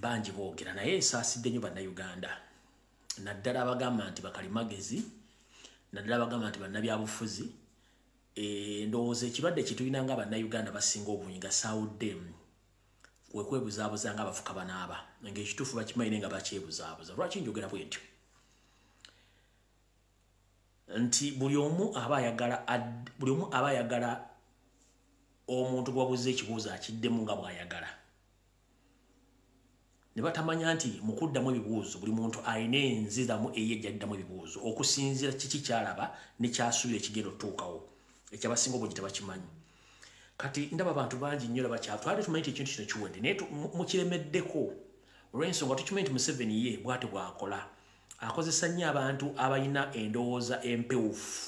banji boogera naye nsaasidde nnyo bannayuganda naddala abagamba nti bakalimagezi naddala abagamba nti bannabyabufuzi ndowooza ekirwadde kitulina nga bannayuganda basinga obungi nga saawuddemu wekwebuzaabuza nga abafuka banaaba ng'ekituufu bakimayire nga bakyebuzaabuza lwaki njogera bwentyo nti buli omu aba ayagala omuntu gwabuze ekibuuzo akiddemu nga bw'ayagala ne batamanya nti mu kuddamu ebibuuzo buli muntu alina enziramu eyejjaddamu ebibuuzo okusinziira kiki kyalaba ne kyasuubira ekigenda otuukawo ekyabasinga obungi tebakimanyi kati ndaba abantu bangi nnyo twali tumanyi nti ekintu kino kiwedde naye mukiremeddeko olw'ensonga tukimanyi nti Museveni ye bw'ati bw'akola akozesa nnyo abantu abalina endowooza empewufu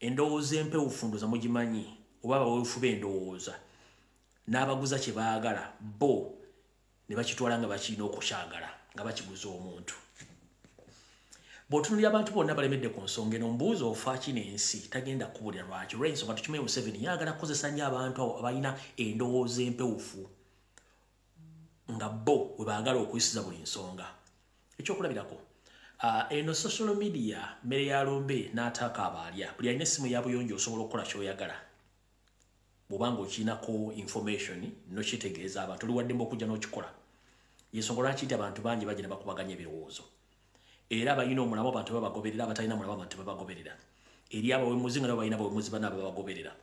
ndowooza mugimanyi oba abaweefu b'endowooza n'abaguza kye baagala bo ne bakitwala nga bakirina okukyagala nga bakiguza omuntu bw'otunuulira abantu bonna balemedde ku nsonga eno mbuuza ofa kino ensi tagenda kubulira lwaki olw'ensonga tukimanyi Museveni yagala kukozesa nnyo abantu abalina endowooza empewufu nga bo we baagala okuyisiza buli nsonga ekyokulabirako eno social media mmere ya lombe n'ataaka abaalya buli alina essimu ya buyonjo osobola okukola ky'oyagala bw'obanga okirinako information nokitegeeza abantu oli waddemba okujja n'okikola yensonga lwaki nti abantu bangi bagenda bakubaganya ebirowoozo era abalina omulamu abantu babagoberera abatalina mulamu abantu babagoberera eri abawemuzi nga nabo balina abawemuzi banaabo babagoberera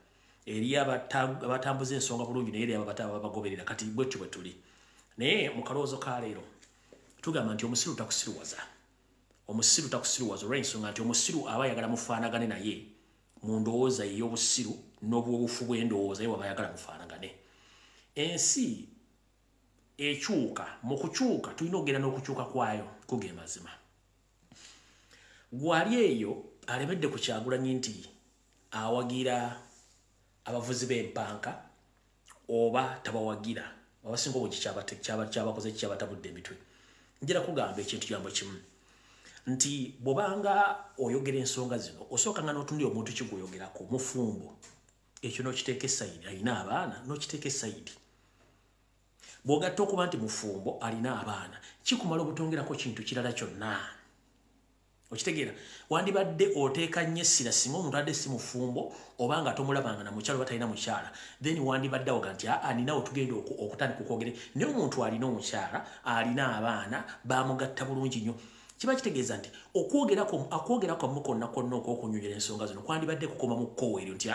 eri abatambuza ensonga bulungi naye eri ababagoberera kati bwetyo bwe tuli naye mu kalowoozo ka leero tugamba nti omusiru takusiruwaza olw'ensonga nti omusiru aba ayagala mufaanagane naye mu ndowooza ey'obusiru n'obwobufu bw'endowooza ye waba ayagala mufaanagane ensi ekyuka mu kukyuka tulina okugenda n'okukyuka kwayo kuge mazima gwali eyo alemedde ku Kyagulanyi nti awagira abavuzi b'empanka oba tabawagira abasinga obungi kyabakoze kyabatabudde emitwe njira kugamba ekintu kyambo kimu nti bw'obanga oyogera ensonga zino osooka nga n'otunulira omuntu kigwoyogerako mufumbo ekyo n'okiteeka esayidi alina abaana n'okiteeka esayidi bw'ogatta okuba nti mufumbo alina abaana kikumala obutongerako kintu kirala kyonna okitegeera wandibadde oteeka nnyo essira singa omuntu adde si mufumbo oba nga tomulabanga na mukyala oba talina mukyala then wandibadde awoga nti ninawe tugenda okutandika okwogere naye omuntu alina omukyala alina abaana bamugatta bulungi nnyo kiba kitegeeza nti akwogerako mu konna konna okw'okunyonyera ensonga zino kwandibadde kukoma mu kkoweero nti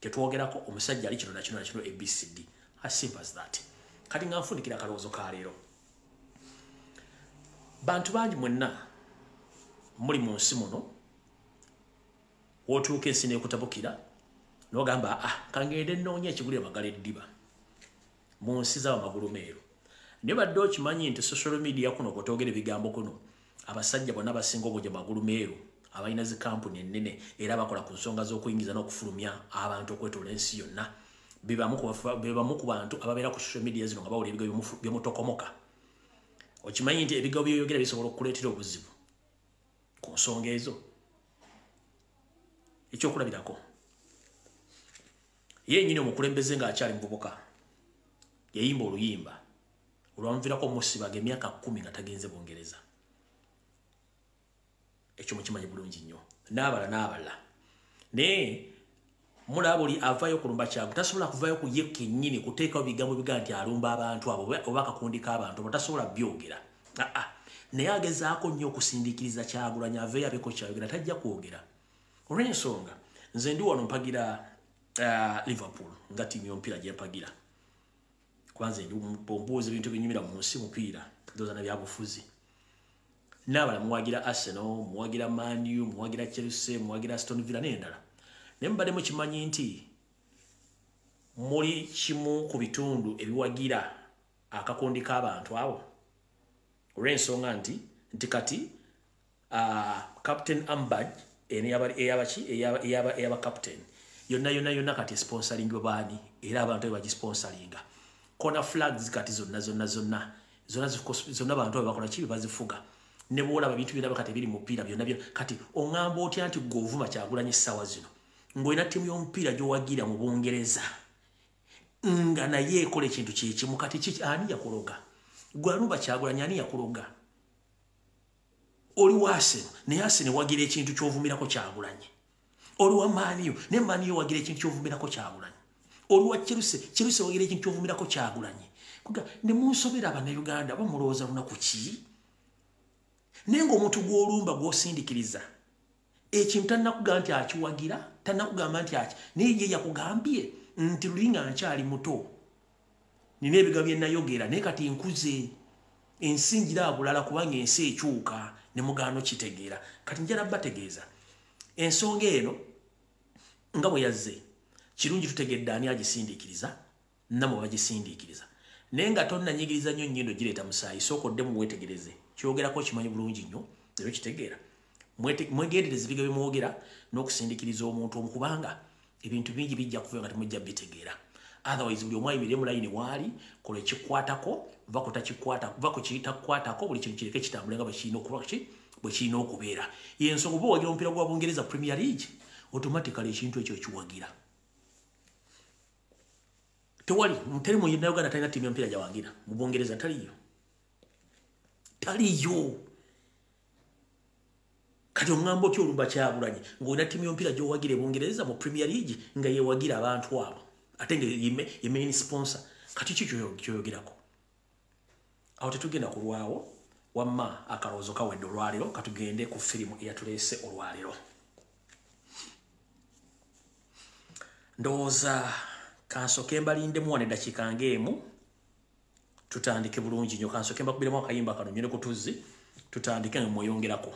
tetwogerako omusajja ali kino nakino nakino ABCD as simple as that kati nga nfundikira akalowoozo ka leero bantu bangi mwenna muli mu nsi muno wootuuka ensi n'ekutabukira n'ogamba kangende nnoonya ekigulira magala eddiba mu nsi z'abamagulu meeru naye badde okimanyi nti social media kuno kwotwogera ebigambo kuno abasajja bonna basinga obungi magulu meeru abalina zi kampuni ennene era bakola ku nsonga z'okuyingiza n'okufulumya abantu okwetoola ensi yonna be bamu ku bantu ababeera ku social media zino nga bawula ebigambo byemutokomoka okimanyi nti ebigambo byoyogera bisobola okukuleetera obuzibu ku nsonga ezo ekyokulabirako yennyini omukulembeze ng'akyali muvubuka yayimba oluyimba olwamuviirako musibaga emyaka 10 nga tagenze Bungereza ekyo mukimanyi bulungi nnyo n'abalala naye mulaba oli avaayo kulumba kyago tasobola kuvaayo ku ye kennyini kuteekawo bigambo biga nti alumba abantu abo oba akakundi k'abantu abo tasobola byogera naye agezaako nnyo okusindiikiriza Kyagulanyi aveeyo abeeko kyayogera tajja kwogera olw'ensonga nze ndi wano mpagira Liverpool nga tiimu y'omupiira gye mpagira kwanza ndi mbuuza ebintu binyumira mu nsi mupiira ndowooza na byabufuzi n'abala muwagira Arsenal muwagira Man U muwagira Chelsea muwagira Aston Villa n'endala naye mubadde mukimanyi nti muli kimu ku bitundu ebiwagira akakundi k'abantu abo olw'ensonga nti kati Captain Ambad eyaba captain yonna kati sponsoring baani era abantu be bagisponsoringa corner flags kati zonna abantu abo bakola kibi bazifuga ne bwolaba bintu biraba kati biri mupiira byonna kati oŋŋamba otya nti govuma Kyagulanyi essaawa zino ng'olina ttiimu y'omupiira gy'owagira mu Bungereza nga naye ekola ekintu kyekimu kati ani yakuloga Gwaluba Kyagulanyi ani yakuloga oli wase ne Asene wagira ekintu kyovumirako Kyagulanyi oli wa Maniyo ne Maniyo wagira ekintu kyovumirako Kyagulanyi oli wa Chelsea wagira ekintu kyovumirako Kyagulanyi kuga ne munsobera abannayuganda bamulowooza lunaku ki nenga omuntu gw'olumba gw'osindikiriza ekintu tannakugamba nti akiwagira tannakugamba nti aki naye ye yakugambye nti lulinga nkyali muto nina ebiga bye nayogera naye kati nkuze ensingira abulala kubanga ensi ekyuka ne mugaano kitegeera kati njala bategeeza ensonga eno nga bwe yazze kirungi tutegedde ani agisindikiriza namwe bagisindikiriza naye nga tonnanyigiriza nnyo nnyindo gireeta musaayi sooka oddemu weetegereze kyogerako kimanyi bulungi nnyo era kitegeera mwegendereze ebiga bye mwogera n'okusindikiriza omuntu omu kubanga ebintu bingi bijja kuva nga temujja bitegeera otherwise buli omu ayimirire mu layini waali kola ekikwatako va ku kitakukwatako buli kintu kireke kitambule nga bwe kirina okubeera yensonga oba owagira omupiira gwa Bungereza Premier League automatically ekintu ekyo ekiwagira teri mu Uganda talina ttiimu y'omupiira gyawangira mu Bungereza taliyo kati oŋŋamba otya olumba Kyagulanyi ng'olina ttiimu y'omupiira gy'owagira e Bungereza mu Premier League nga yewagira abantu abo ate nga ye main sponsor kati ki kyoyogerako awo tetugenda kulwawo wamma akalowoozo kawedde olwaleero katugende ku firimu eyatuleese olwaleero ndowooza kansoke mbalindemu wane eddakiika ng'emu tutandike bulungi nnyo kansoke mbakubiremu akayimba kano nyine ku tuzzi tutandike nga mweyongerako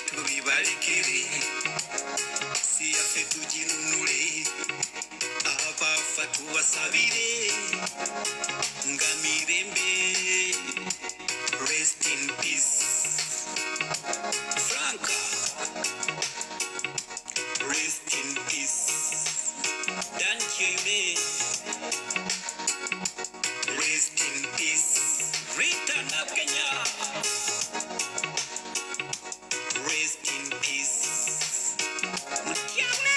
tubibalekere siyaffe tujinunule abafa tubasabire nga mirembe rest in peace Franca rest in peace Dan Cheme rest in peace Rita Nakenya rest in peace Mutiawe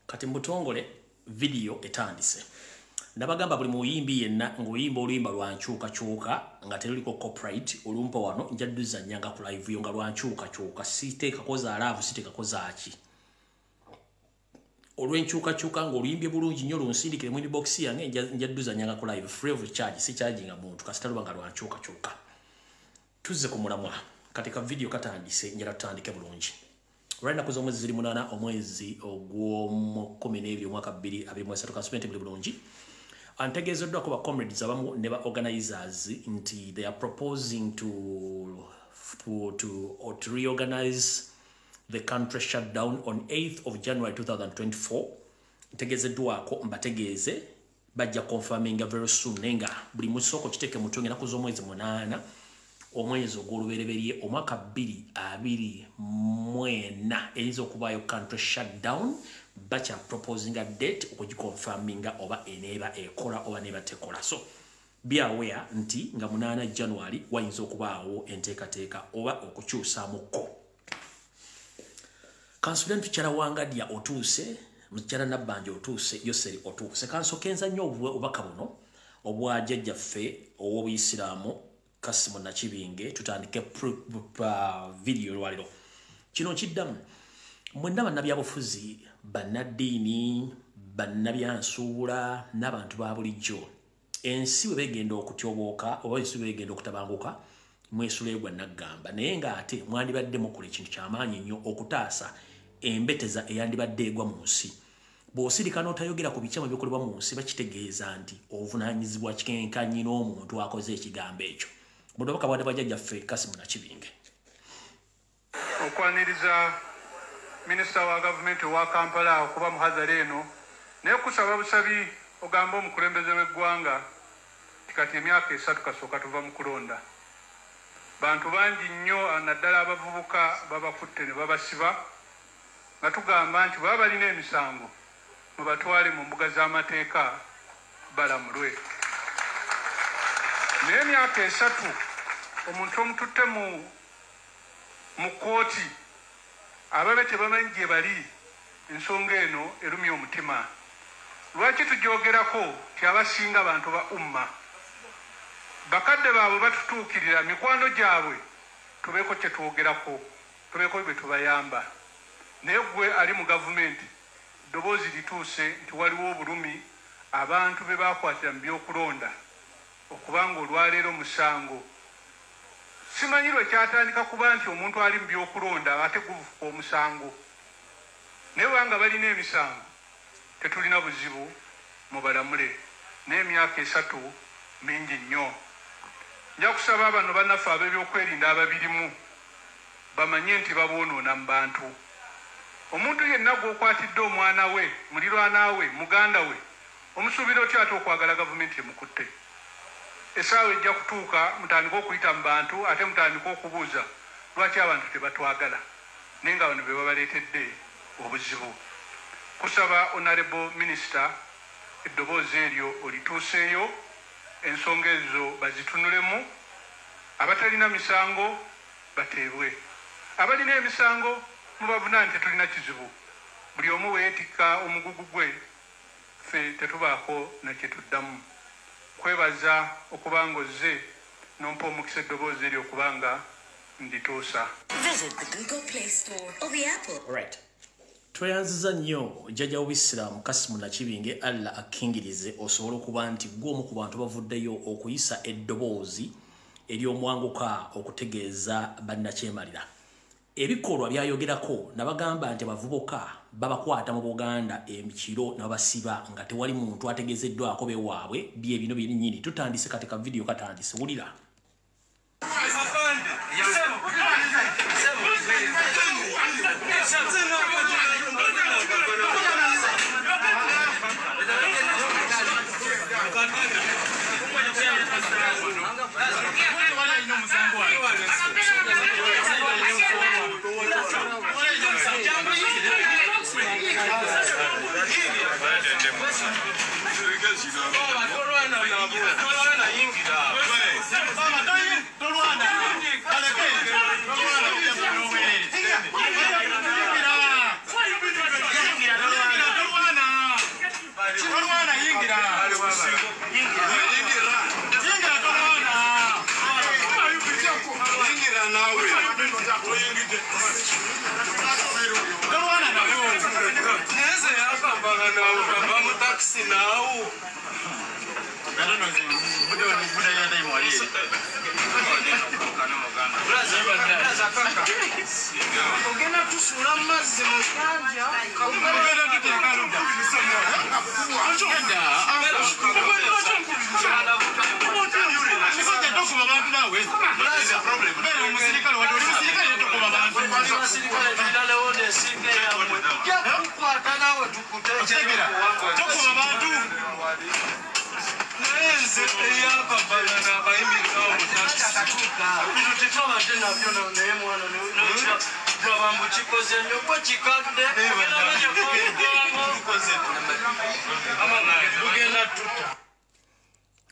kati mbutongole video etandise nabagamba buli muyimbi yenna ng'oyimba oluyimba lwankyukakyuka nga teruliko copyright olumpa wano njadduza nyanga ku live yo nga lwankyukakyuka siteekako za laavu siteekako zaaki olw'enkyukakyuka ng'oluyimbye bulungi nnyo lunsindikire mu inbox yange njadduza nyanga ku live free of charge si charginga muntu kasita luba nga lwankyukakyuka tuzze ku mulamwa katika video katandise njala tutandike bulungi Rwanda kuzo mwezi zili munana omwezi ogw'omukumi mwaka 2023 kasumenti buli bulungi antegezeddwa ko ba comrades abamu ne ba organizers nti they are proposing to reorganize the country shutdown on 8th of January 2024 ntegezeddwako mbategeeze bajja confirminga very soon nenga buli musoko kiteke mutonge nakuzo mwezi munana omwezi ogw'olubereberye omwaka 2024 erizo okubayo country shutdown bacha proposing a date okugikonfirminga oba eneba ekola oba neba tekola so be aware nti nga 8 January wayinza okubaawo enteekateeka oba okukyusaamuko Kansulent Tukyala Wangadya otuuse Mukyala Nabbanja otuuse Yoseri otuuse kansokenza nnyo obubaka buno obwa jjajjaffe ow'Obuyisiraamu Kasimu Nakibinge tutandike video lwaliro kino kiddamu mwenna bannabyabufuzi bannaddiini bannabyansuula n'abantu ba bulijjo ensi bwe begenda okutyobooka oba ensi bwe begenda okutabanguka mwesuleegwa naggamba naye ng'ate mwandibadde mukola ekintu ky'amaanyi nnyo okutaasa embeteza eyandibadde egwa mu nsi bw'osirika n'otayogera ku bikyama ebikolebwa mu nsi bakitegeeza nti ovunaanyizibwa kikenkanye n'omuntu akoze ekigambo ekyo Mudoka bwade bajjajjaffe Kasimu Nakibinge okwaniriza minisita wa gavumenti wa Kampala okuba muhazara eno naye kusaba busabi ogamba omukulembeze w'eggwanga kati emyaka 3 kasooka tuva mu kulonda bantu bangi nnyo naddala abavubuka babakutte ne babasiba nga tugamba nti baba balina emisango mubatwale mu mbuga z'amateeka balamulwe naye emyaka 3 omuntu omututte mu kooti ababe tebamanyi gye bali ensonga eno erumya omutima lwaki tujoogerako ti abasinga abantu ba umma bakadde baabwe batutuukirira mikwano gyabwe tubeeko kye twogerako tubeeko bye tubayamba naye gwe ali mu gavumenti ddoboozi lituuse nti waliwo obulumi abantu be bakwatira mu byokulonda okubanga olwaleero musango simanyi lwe kyatandika kuba nti omuntu ali mu byokulonda ate guvuka omusango naye bwanga balina emisango tetulina buzibu mubalamule n'emyaka 3 mingi nnyo nja kusaba bano bannaffe ab'ebyokwerinda ababirimu bamanye nti baboonoona mu bantu omuntu yenna gw'okwatidde omwana we mulirwana we muganda we omusuubira otya ate okwagala gavumenti emukutte esaawa ejja kutuuka mutandika okuyita mu bantu ate mutandika okubuuza lwaki abantu tebatwagala naye nga bano be babaleetedde obuzibu kusaba honorable minister eddoboozi eryo olituuseeyo ensonga ezo bazitunulemu abatalina misango bateebwe abalina emisango mubavunaani tetulina kizibu buli omu weetikka omugugu gwe ffe tetubaako nakyetuddamu kwebaza okubanga ozze nompa omukisa eddoboozi eryo okubanga ndituusa. Visit the Google Play Store or the Apple. Right. tweyanziza nnyo jjajja w'Obuyisiraamu Kasimu Nakibinge Allah akkingirize osobola okuba nti gw'omu ku bantu bavuddeyo okuyisa eddoboozi ery'omwanguka okutegeeza bannakyemalira. Ebikolwa byayogerako nabagamba nti abavubuka babakwata mu Buganda emikiro nabasiba nga tewali muntu ategeezeddwako bewaabwe bye bino byennyini. Tutandise kati ka video katandise wulira.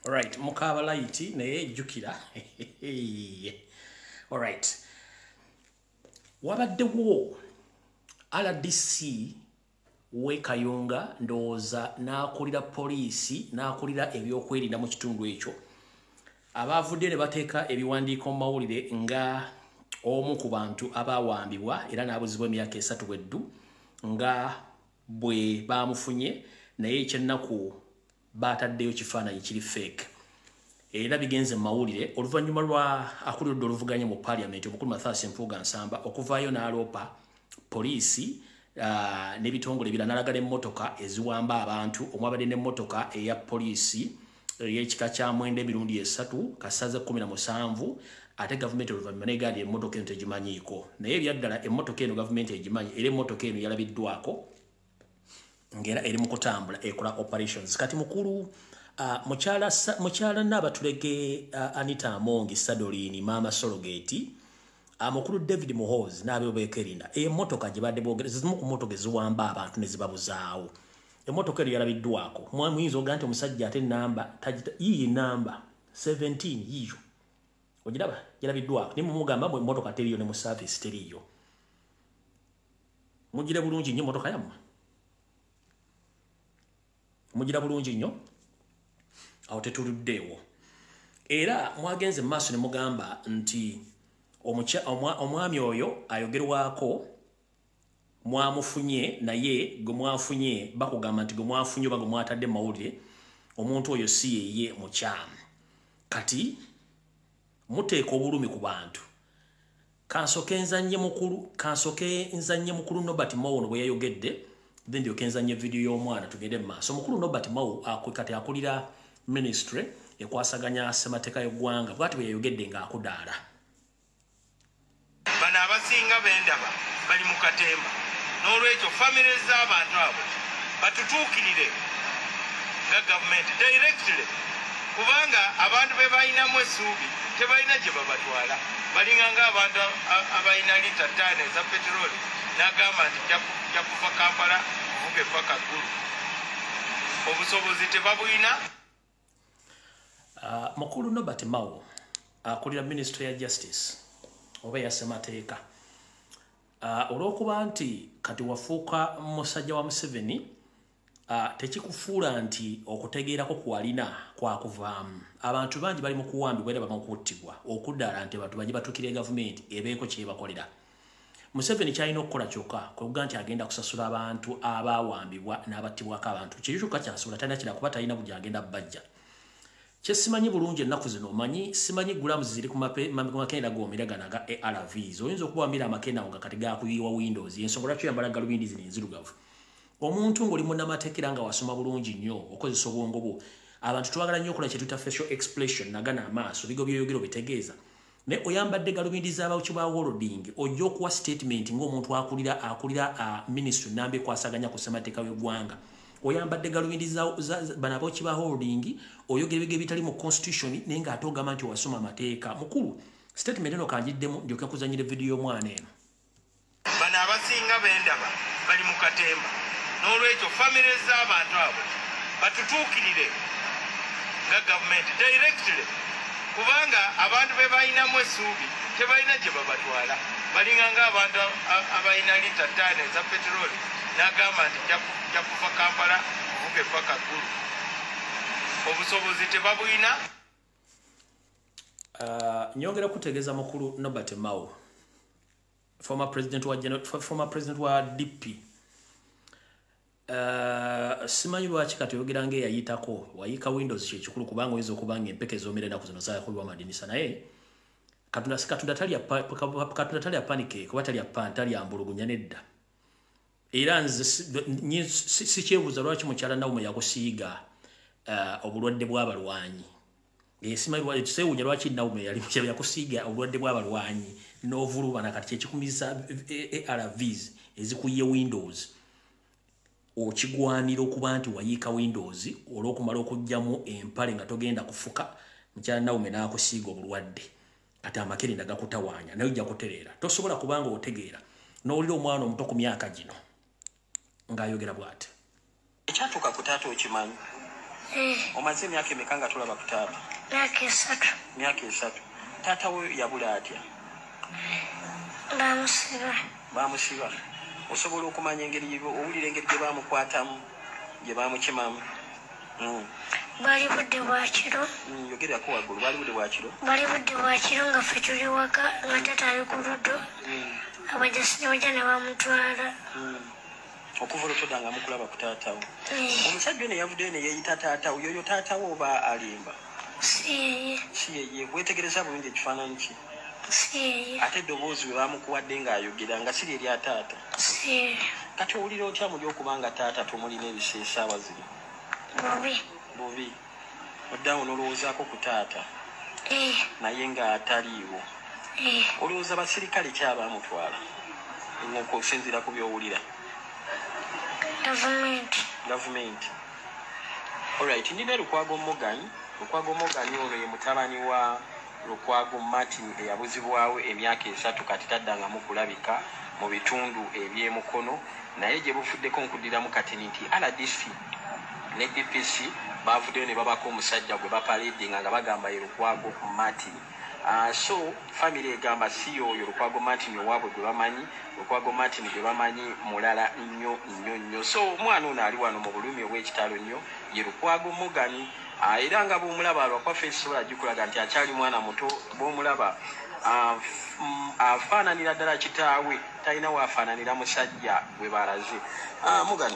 Alright, mukaba light naye jukira. Alright. Wabaddewo RDC we Kayunga ndowooza n'akulira poliisi n'akulira ebyokwerinda mu kitundu ekyo. Abavudde ne bateeka ebiwandiiko mu mawulire nga omu ku bantu abawambibwa era n'abuzibwa emyaka 3 weddu nga bwe bamufunye naye ekyennaku bataddeyo kifaananyi kiri fake. Era bigenze mu mawulire oluvannyuma lwa akulidde oluvuganya mu parliament omukulu Mathias Mpuuga Nsamba okuvaayo n'aloopa poliisi n'ebitongole ebirala n'alagala emmotoka eziwamba abantu omwabadde n'emmotoka eya poliisi ey'ekika kya Mwenda emirundi 3 kasaze 17 ate gavumenti oluvannyuma n'egaadi emmotoka eno tegimanyiiko. Naye ebyaddala emmotoka eno gavumenti egimanyi era emmotoka eno yalabiddwako ngera eri mu kutambula ekola operations. Kati mukulu mukyala Naabatulege Anita Amongi Sadolini Mama Sorogeti mukulu David Muhoozi n'abeekerinda emmotoka gye badde boogereza zimu ku mmotoka eziwamba abantu ne zibabuzaawo. Emmotoka eno yalabiddwako muyinza oga nti omusajja ate namba yiyi namba 17 yiyo ogiraba yalabiddwako naye mumugamba bwe emmotoka teriyo ne mu service teriyo. Mugire bulungi nnyo emmotoka yammwe, mugira bulungi nnyo awo tetuluddeewo. Era mwagenze maaso ne mugamba nti omwami oyo ayogerwako mwamufunye naye gwe mwafunye bakugamba nti gwe mwafunye oba gwe mwatadde mu mawulire omuntu oyo si yeye mukyamu. Kati muteeka obulumi ku bantu. Kansoke nzanye mukulu Nobert Mao bwe yayogedde then ndyoke nzanye video y'omwana tugende mu maaso. Mukulu Nobert Mao kati akulira ministry ekwasaganya ssemateeka y'eggwanga bw'ati bwe yayogedde ng'akudaala. Bano abasinga b'endaba bali mu katemba n'olwekyo famire z'abantu abo batutuukirire nga gavumenti directly kubanga abantu be balinamu essuubi tebalina gye babatwala. Balinganga abantu abalina lita 5 eza peteroli n'agamba nti ja kuva Kampala kuvuga epaka ggulu. Obusobozi tebabulina. Mukulu Nobert Mao akulira Ministry ya Justice oba ya ssemateeka. Olw'okuba nti kati wafuuka musajja wa Museveni tekikufuula nti okutegeerako kwalina kwakuvaamu. Abantu bangi bali mu kuwambibwa era bamu kuttibwa okuddaala nti abantu bangi batukira gavumenti ebeeko kye bakolera. Museveni kyalina okukola kyokka kwebuga nti agenda kusasula abantu abawambibwa n'abattibwako abantu kiri kyokka kyasobola talina kira kuba talina buli agenda bajja kyesimanyi bulungi ennaku zino omanyi simanyi gulamu ziri ku makenda g'omiragana ga ARVs oyinza okuba wamira amakenda nga kati gakuyiwa Windows ensonga lwaki oyambala galubindi zino enzirugavu omuntu ng'oli munnamateekera nga wasoma bulungi nnyo okozesa obwongo bwo abantu twagala nnyo okola kye tuyita facial expression nagana amaaso bigo byoyogero bitegeeza ne oyambadde galubindi z'abawuki ba holding ojja okuwa statement ng'omuntu akulira ministry namba ekwasaganya ku ssemateeka w'eggwanga oyambadde galubindi bano abawuki ba holding oyogera ebigere bitali mu constitution naye ng'ate ogamba nti wasoma amateeka mukulu statement eno kanjiddemu ndyoke nkuzanyire vidiyo y'omwana eno bano abasinga bendaba bali mu katemba n'olwekyo famire z'abantu abo batutuukirire nga gavumenti directly kubanga abantu be balinamu essuubi tebalina gye babatwala balinganga abantu abalina lita 5 eza peteroli n'agamba nti ja kuva Kampala kuvuga epaka ggulu obusobozi tebabulina. Nyongera kutegeeza mukulu Norbert Mao former president wa DP simanyi lwaki kati oyogera ng'eyayitako wayiika Windows kyekikulu kubanga oyinza okubanga empeke ez'omera ennaku zino zaakubibwa amadinisa naye Katonda talya panike kuba talya mbulugunya nedda era nze sikyebuuza lwaki mukyala Nauma yakusiiga obulwadde bw'abalwanyi simanyi tusewuunya lwaki Nauma yakusiiga obulwadde bw'abalwanyi n'ovulubana kati kyekikumiza ARVs ezikuye Windows okigwanira okuba nti wayiika Windows olw'okumala okugjamu empale nga togenda kufuka mukyala Nauma n'akusiiga obulwadde kati amakerenda gakutawaanya naye ojja kutereera tosobola kubanga otegeera n'owulira omwana omuto ku myaka gino ng'ayogera bw'ati ekyatuuka ku taata okimanyi omaze emyaka emeka nga tulaba ku taata? Myaka esatu. Taata we yabula atya? Bamusiba. Osobola okumanya engeri owulira engeri gye baamukwatamu gye baamukimamu? Bali budde bwa kiro. Yogerako waggulu. Bali budde bwa kiro? Bali budde bwa kiro nga ffe tuli waka nga taata ali ku luddo abajasi ne bajja ne bamutwala. Okuva olutodda nga mukulaba ku taatawo. Omusajja ono yavuddeyo ne yeeyita taatawo. Yoyo taatawo oba alimba? Si yeye. Si yeye. Weetegereza bulungi ekifaananyi ki? Si yeye. Ate eddoboozi bwe baamukuwadde ng'ayogera nga si lye erya taata? Si yeye. Kati owulira otya muli okuba nga taata tumulina ebiseesaawa zino? Bubi. Oddawo n'olowoozaako ku taata naye ng'ataliiwo. Olowooza basirikale ki abaamutwala ng'okusinziira ku by'owulira? Government. Alright, ndina Lukwago Morgan. Lukwago Morgan ono ye mutabani wa Lukwago Martin eyabuzibwawo emyaka 3 kati taddanga mu kulabika mu bitundu eby'emukono naye gye bufuddeko nkudiramu kati nti RDC ne DPC bavuddeyo ne babako omusajja gwe bapaledinga nga bagamba ye Lukwago Martin. So family egamba si oyo Lukwago Martin owaabwe gwe bamanyi Lukwago Martin gwe bamanyi mulala nnyo. So omwana ono ali wano mu bulumi obw'ekitalo nnyo ye Lukwago Morgan. Era nga bw'omulaba lwakwafe ekisobola gikulaga nti akyali mwana muto bw'omulaba afaananira ddala kitaawe talina waafaananira musajja gwe balaze. Morgan,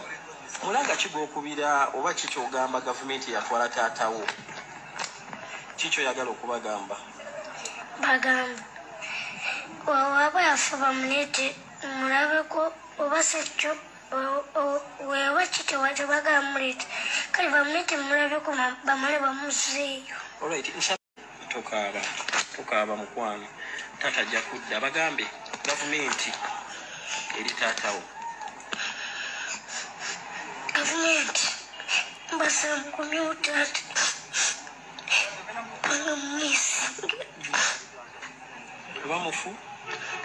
mulanga ki gw'okubira oba ki ky'ogamba gavumenti yatwala taatawo? Ki ky'oyagala okubagamba? Bagamba waaba yafa bamuleete mulabeko oba sekyo weewa kitewate bagamuleete kale bamuleete mulabeko bamale bamuzeeyo. Tokaaba mukwano taata ajja kudda bagambe gavumenti eri taatawo. Gavumenti mbasaba mukomyewo taata banga mumwesinge bamufu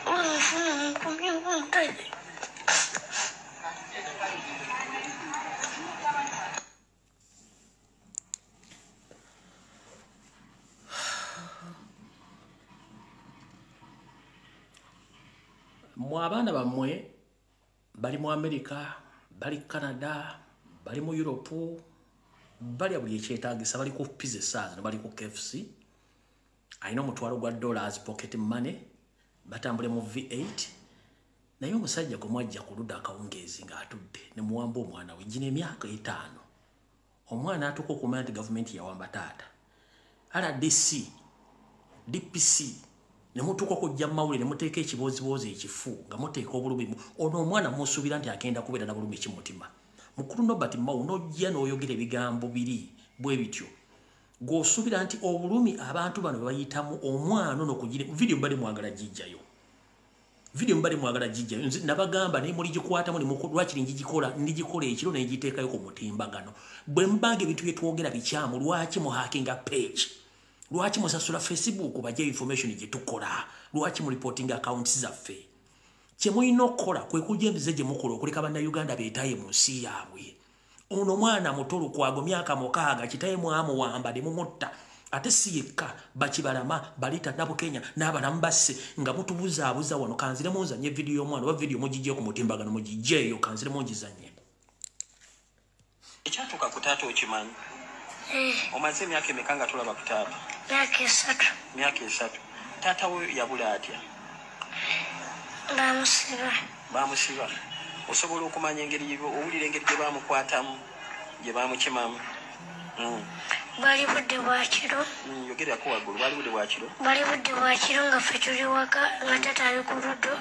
omufuna mukomyewo omutajja. Mu abaana bammwe bali mu America, bali Canada, bali mu Europe, bali buli ekyetaagisa, bali ku pizza essaazi, bali ku KFC, alina omutwalo gwa dollars pocket money, batambule mu V8, naye omusajja gwe mwajja ku ludda akawungeezi ng'atudde ne muwamba omwana we gino emyaka 5 omwana atuuka okumanya nti gavumenti yawamba taata RDC DPC ne mutuuka okujja mu mawulire ne muteeka ekiboozibozi ekifu nga muteeka obulumi ono omwana musuubira nti agenda kubeera na bulumi kimutima mukulu Nobert Mao n'ojja n'oyogera ebigambo biri bwe bityo gw'osuubira nti obulumi abantu bano bayitamu omwana ono kugira video mbali mwagala jijjayo nze nabagamba naye muli gikwatamu lwakiri ndigikola ekiro negiteekayo ku mutimbagano bwe mbaga ebintu bye twogera bikyamu lwaki mu hacking page lwaki musasula Facebook bajja information gye tukola lwaki mu reporting accounts zaffe kye mulina okukola kwe kujja embize gye mukola okuleka bannayuganda beetaye mu nsi yaabwe ono mwana muto Lukwago myaka 6 kitaye mwamuwamba ne mumutta ate si yekka Bakibalama Balita Nabukenya n'abalamu basse nga mutubuzaabuza wano kanzire munzanye video y'omwana oba video mugijje ku mutimbagano mugijjeeyo kanzire mungizanye ekyatuuka ku taata okimanyi omaze emyaka emeka nga tulaba ku taata myaka 3 taata we yabula atya bamusiba osobola okumanya engeri owulira engeri gye bamukwatamu gye bamukimamu bali budde bwa kiro yogerako waggulu bali budde bwa kiro nga ffe tuli waka nga taata ali ku luddo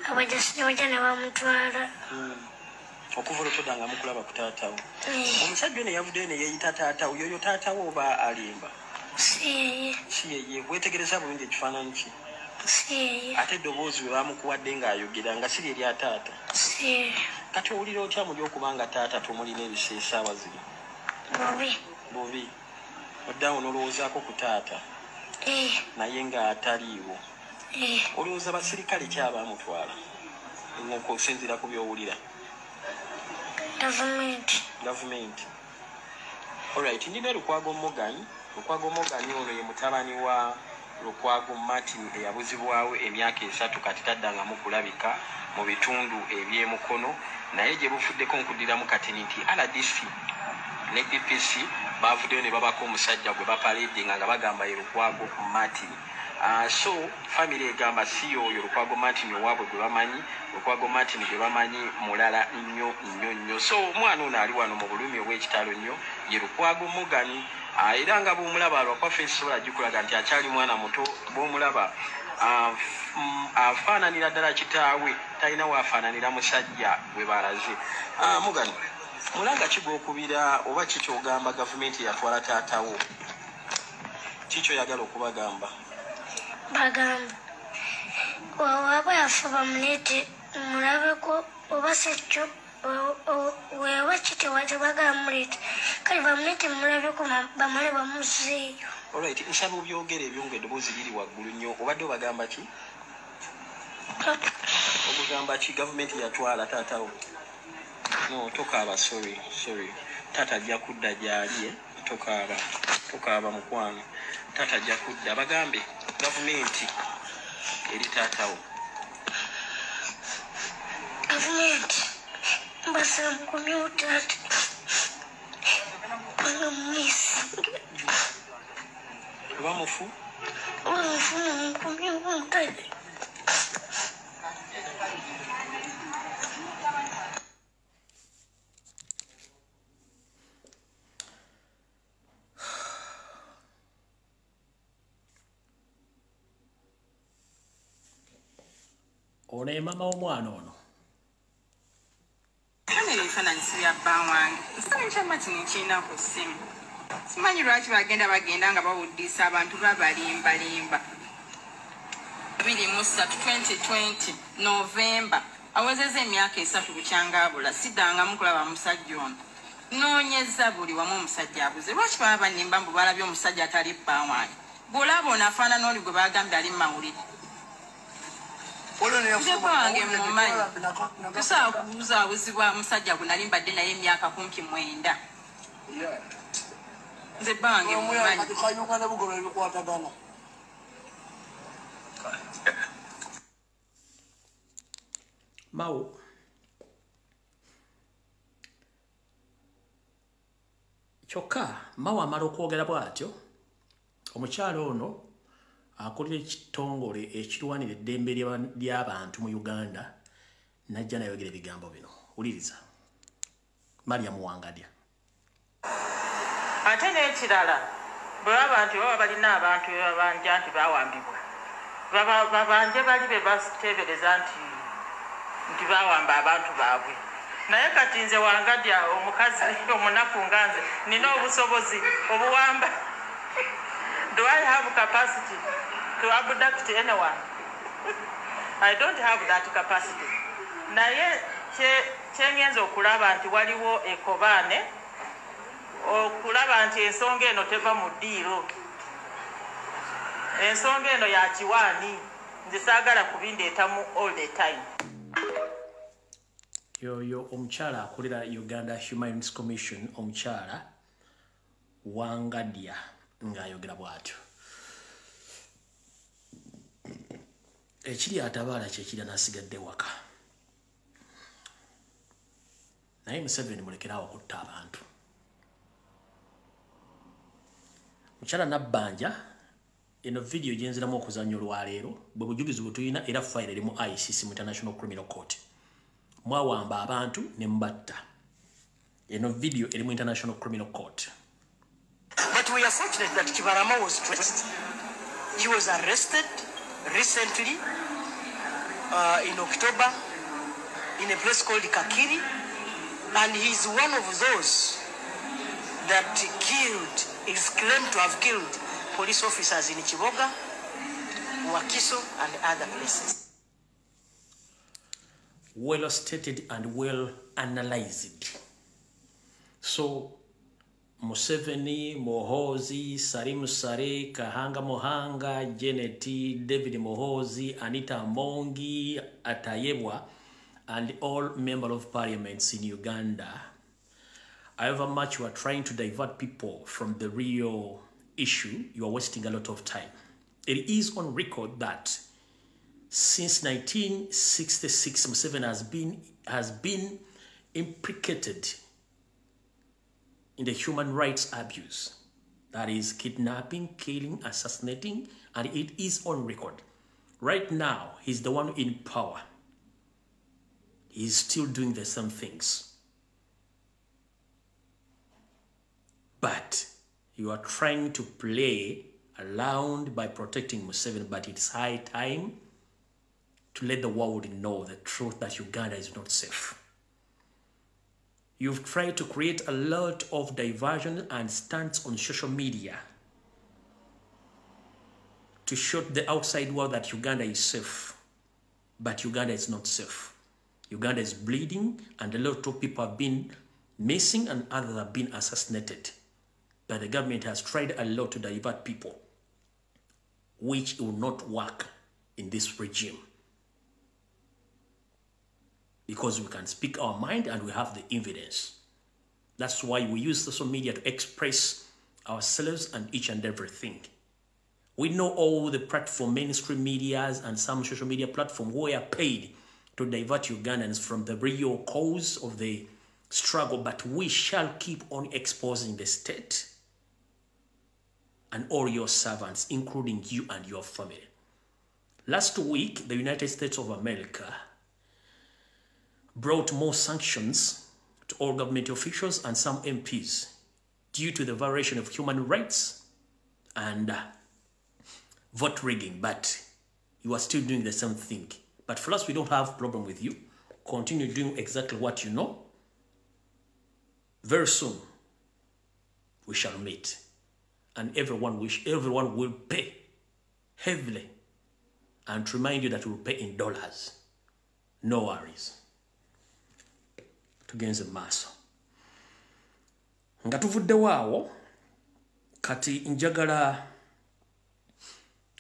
abajasi ne bajja ne bamutwala okuva olwotodda nga mukulaba ku taatawo omusajja ne yavuddeyo ne yeeyita taatawo yoyo taatawo oba alimba si yeye wetegereza bulungi ekifaananyi ki si yeye ate eddoboozi bwe bamukuwadde ng'ayogera nga siri eri ataata si kati owulira otya muli okubanga taata tumulina ebiseesaawa ziri bubi oddawo n'olowoozaako ku taata naye ng'ataliiwo olowooza basirikale ki abamutwala okusinziira ku byowulira gavumenti alright ndina Lukwago Morgan ono ye mutabani wa Lukwago Martin eyabuzibwawo emyaka 3 kati taddanga mu kulabika mu bitundu eby'emukono naye gye bufuddeko nkuddiramu kati nti RDC ne DPC bavuddeyo ne babako omusajja gwe bapaledinga nga bagamba ye Lukwago Martin so family egamba si oyo Lukwago Martin owaabwe gwe bamanyi Lukwago Martin gwe bamanyi mulala nnyo so omwana ono ali wano mu bulumi obw'ekitalo nnyo ye Lukwago Morgan era nga bw'omulaba alwakwafe ensobola gikulaga nti akyali mwana muto bw'omulaba afaananira ddala kitaawe talina waafaananira musajja gwe balaze Morgan mulanga ki gw'okubira oba ki ky'ogamba gavumenti yatwala taatawo ki kyoyagala okubagamba bagamba waaba yafa bamuleete mulabeko oba sekyo weeba kitewaze bagamuleete kale bamuleete mulabeko bamale bamuzeeyo alright nsaba obyogera ebyo ng'eddoboozi liri waggulu nnyo obadde obagamba ki obugamba ki gavumenti yatwala taatawo no tokaaba sorry taata ajja kudda gyali tokaaba mukwano taata ajja kudda bagambe gavumenti eri taatawo gavumenti mbasa mukomyewo taata banga mumwisi bamufu mumukomyewo mutadde ono ye mama w'omwana ono ebifaananyi si bya bba wange ekifaananyi kya Martin nkirina ku ssimu simanyi lwaki bagenda nga bawuddisa abantu babalimbalimba 2020 Novemba awezezza emyaka 3 bukyangaabula siddangamu kulaba musajja ono noonyezza buli wamu omusajja abuze lwaki baba bannimba mbu balabye omusajja atali bba wange bw'olaba ono afaanana oli gwe bagambye ali mu mawulire nze bwange mumanyi tusobola kubuzaabuzibwa musajja gwe nali mbadde naye emyaka kumpi 9 nze bwange mumanyi Mao kyokka Mao amala okwogera bw'atyo omukyalo ono akulira ekitongole ekirwanira eddembe ly'abantu mu Uganda najja nayogera ebigambo bino uliriza Mariam Wangadya ate n'ekirala bwe baba nti baba balina abantu babanja nti bawambibwa babanje bali be bateebereza nti bawamba abantu baabwe naye kati nze Wangadya omukazi omunaku nga nze nina obusobozi obuwamba do I have capacity to abduct anyone? I don't have that capacity. Naye kyengenza okulaba nti waliwo ekobaane okulaba nti ensonga eno teva mu ddiiro ensonga eno ya kiwaani nze saagala kubindeetamu all the time. yoyo omukyala akolera Uganda Human Rights Commission omukyala Wangadya ng'ayogera bw'atyo ekiri atabaala kyekiri n'asigadde waka naye Museveni mulekerawo kutta abantu mukyala Nabbanja eno video gyenziramu okuzannya olwaleero bwe bujulizi bwe tulina era fayiro eri mu ICC mu International Criminal Court mwawamba abantu ne mbatta eno video eri mu International Criminal Court. But we are fortunate that Kibarama was traced. He was arrested recently in October in a place called Kakiri, and he's one of those that is claimed to have killed police officers in Chiboga, Wakiso, and other places. Well stated and well analyzed. So Museveni, Mohozi, Salim Sare, Kahanga Mohanga, Jeneti, David Mohozi, Anita Mongi, Atayebwa, and all members of parliaments in Uganda, however much you are trying to divert people from the real issue, you are wasting a lot of time. It is on record that since 1966, Museveni has been implicated in the human rights abuse. That is kidnapping, killing, assassinating, and it is on record. Right now, he's the one in power. He's still doing the same things. But you are trying to play around by protecting Museveni, but it's high time to let the world know the truth that Uganda is not safe. You've tried to create a lot of diversion and stunts on social media to show the outside world that Uganda is safe. But Uganda is not safe. Uganda is bleeding, and a lot of people have been missing and others have been assassinated. But the government has tried a lot to divert people, which will not work in this regime. Because we can speak our mind and we have the evidence. That's why we use social media to express ourselves and each and everything. We know all the platform, mainstream medias and some social media platforms were paid to divert Ugandans from the real cause of the struggle, but we shall keep on exposing the state and all your servants, including you and your family. Last week, the United States of America brought more sanctions to all government officials and some MPs due to the violation of human rights and vote rigging, but you are still doing the same thing. But for us, we don't have a problem with you. Continue doing exactly what you know. Very soon, we shall meet, and everyone will pay heavily, and to remind you that we will pay in dollars. No worries. Tugenze maaso nga tuvuddewo awo kati njagala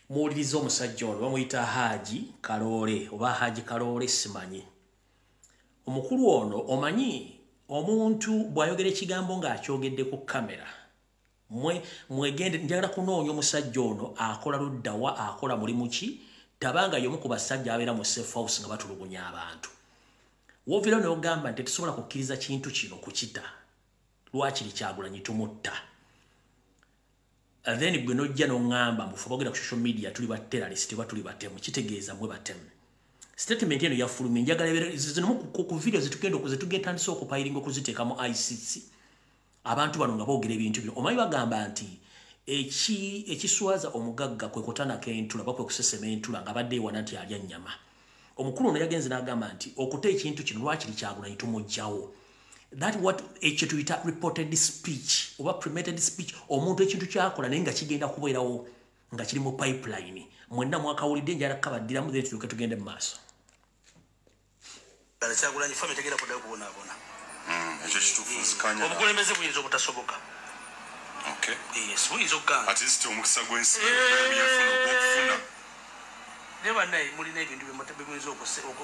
muwuliriza omusajja ono bamuyita Haji Kaloole oba Haji Kaloole simanyi. Omukulu ono omanyi omuntu bw'ayogera ekigambo ng'akyogedde ku kamera mwegende njagala kunoonya omusajja ono akola luddawa akola mulimu ki tabanga y'omu ku basajja abeera mu safe house nga batulugunya abantu. Wovira n'ogamba nti tusobola kukkiriza kintu kino kukita lwakiri Kyagulanyi tumutta. Then gwe nojja n'ongamba mufubogera ku social media tuli ba terrorist oba tuli batemu kitegeeza mwe batemu. statement eno yafulumya njagala zino ku video zetugenda okupayiringa okuziteeka mu ICC abantu bano nga boogera ebintu bino omanyi bagamba nti ekiswaza omugagga kwe kutanako entula bakwe kusesema entula nga badde ewana nti alya nnyama omukulu ono yagenze n'agamba nti okuta ekintu kino lwakiri Kyagulanyi tumugjawo that what ekyo tuyita reported speech oba premeditated speech omuntu ekintu kyakola naye nga kigenda kubeerawo nga kiri mu pipeline mwenna mwakawulidde njala kabaddiramu then tuke tugende mu maaso Kyagulanyi family tegera kuddayo kubonaabona ekyo kituufu nzikanya obukulembeze buyinza obutasoboka yes buyinza okuganga at least omukisa gw'ensi yafuna okufuna ne bannaye mulina ebintu bimuyinza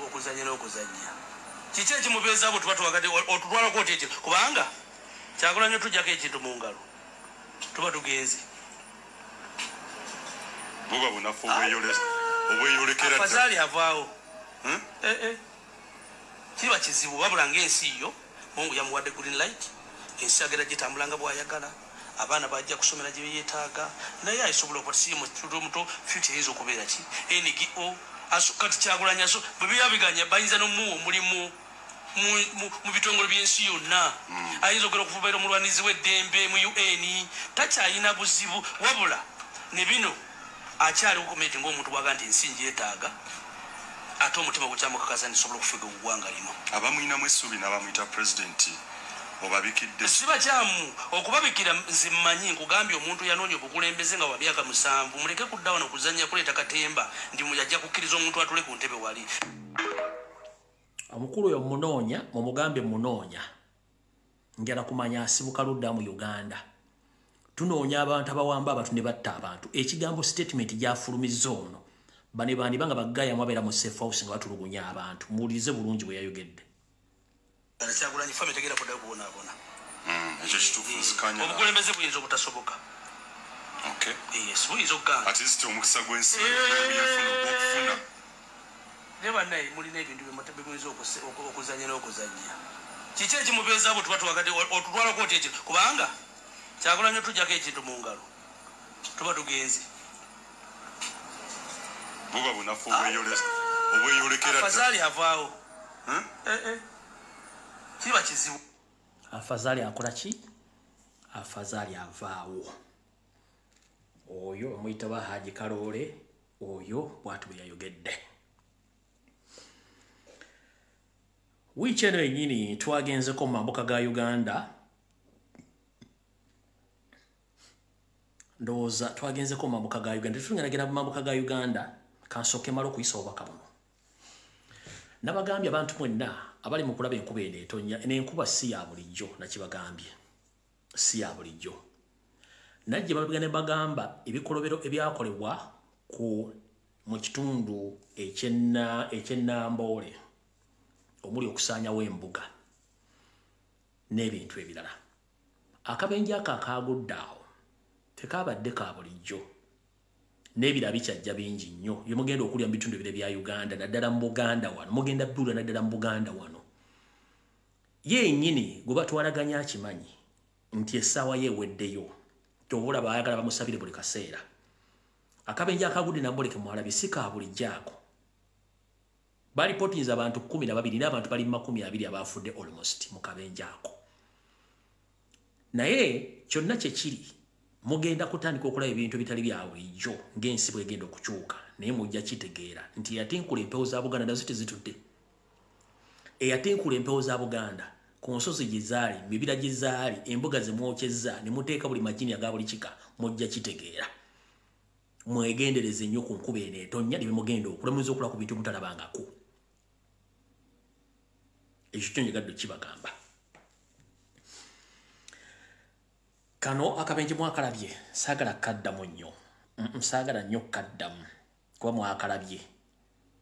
okuzanya n'okuzanya kiki ekimubeeza abo tuba tuwakati otutwalako oti ekyo kubanga Kyagulanyi tujjako ekintu mu ngalo tuba tugenze buba bunafu obweyolekera afazali avaawo kiba kizibu wabula ng'ensi yo Mungu yamuwadde green light ensi agenda gitambulanga bw'ayagala abaana bajja kusomera gye beetaaga naye ayisobola okutisiye mu kitundu omuto future eyinza okubeera ki NGO kati Kyagulanyi bwe byabiganya bayinza n'omuwa omulimu mu bitongole by'ensi yonna ayinza okugenda okufubaira omulwanizi w'eddembe mu UN takyayina buzibu wabula ne bino akyali okumeti ng'omuntu bwaga nti ensi njeetaaga ate omutima gukyamukakaza ntisobola okufuga oggwanga lino abamuyinamu essuubi n'abamuyita pulezidenti obabikidde siba kyamu okubabikira nze mmanyi nkugambye omuntu yanoonya obukulembeze nga wa myaka 7 muleke kudda wano kuzannya kuleeta katemba ndi muyajja kukkiriza omuntu atule ku ntebe wali omukulu oyo munoonya mumugambe munoonya njala kumanya asibuka ludda mu Uganda tunoonya abantu abawamba abantu ne batta abantu ekigambo statement gyafulumizza ono bane bandi banga bagaya mwabeera mu safe house nga batulugunya abantu mulize bulungi bwe yayogedde Kyagulanyi family tegera kuddayo kubonaabona ekyo kituufu nzikanya obukulembeze buyinza obutasoboka yes buyinza okuganga at least omukisa gw'ensi yafuna okufuna ne bannaye mulina ebintu bimuyinza okuzanya n'okuzanya kiki ekimubeeza abo tuba tuwakati otutwalako oti ekyo kubanga Kyagulanyi tujjako ekintu mu ngalo tuba tugenze buba bunafu obweyolekera afazali avaawo kiba kizibu afazali akola ki afazali avaawo oyo omuyita ba Haji Kaloole oyo bwatu bwe yayogedde wiiki eno yennyini twagenzeko mu mambuka ga Uganda ndowooza twagenzeko mu mambuka ga Uganda tetungeragera mu mambuka ga Uganda kansooke mala okuyisa obubaka buno nabagambye abantu mwenna abali mu kulaba enkuba eno etonnya n'enkuba si ya bulijjo nakibagambye si ya bulijjo najje balugane bagamba ebikolobero ebyakolebwa mu kitundu eky'Ennamboole omuli okusaanyawo embuga n'ebintu ebirala akabenje ako akaagudde awo tekabadde ka bulijjo n'ebira bikyajja bingi nnyo bye mugenda okulya mu bitundu ebire bya Uganda naddala mu Buganda wano mugenda bbula naddala mu Buganda wano yennyini gwe batwalaganya akimanyi nti essaawa ye eweddeyo tobula baayagala bamusabire buli kaseera akabenje akagudde namboleke mwalabye si ka bulijjo ako balipotinza abantu 12 n'abantu bali 20 abaafudde almost mu kabenje ako naye kyonna kye kiri mugenda kutandika okulaba ebintu bitali bya bulijjo ng'ensi bwegenda okukyuka naye mujja kitegeera nti eyatinkula empewo za Buganda nazo tezitudde eyatinkula empewo za Buganda ku nsozi gye zaali mibira gye zaali embuga ze mwokyezza ne muteeka buli majini aga buli kika mujja kitegeera mwegendereze nnyo ku nkuba eno etonnya ne bimugenda okulamuza okulaba ku bintu mutalabangako ekyo kyo njegadde kibagamba kano akabenje mwakalabye saagala kaddamu nnyo saagala nnyo kaddamu kuba mwakalabye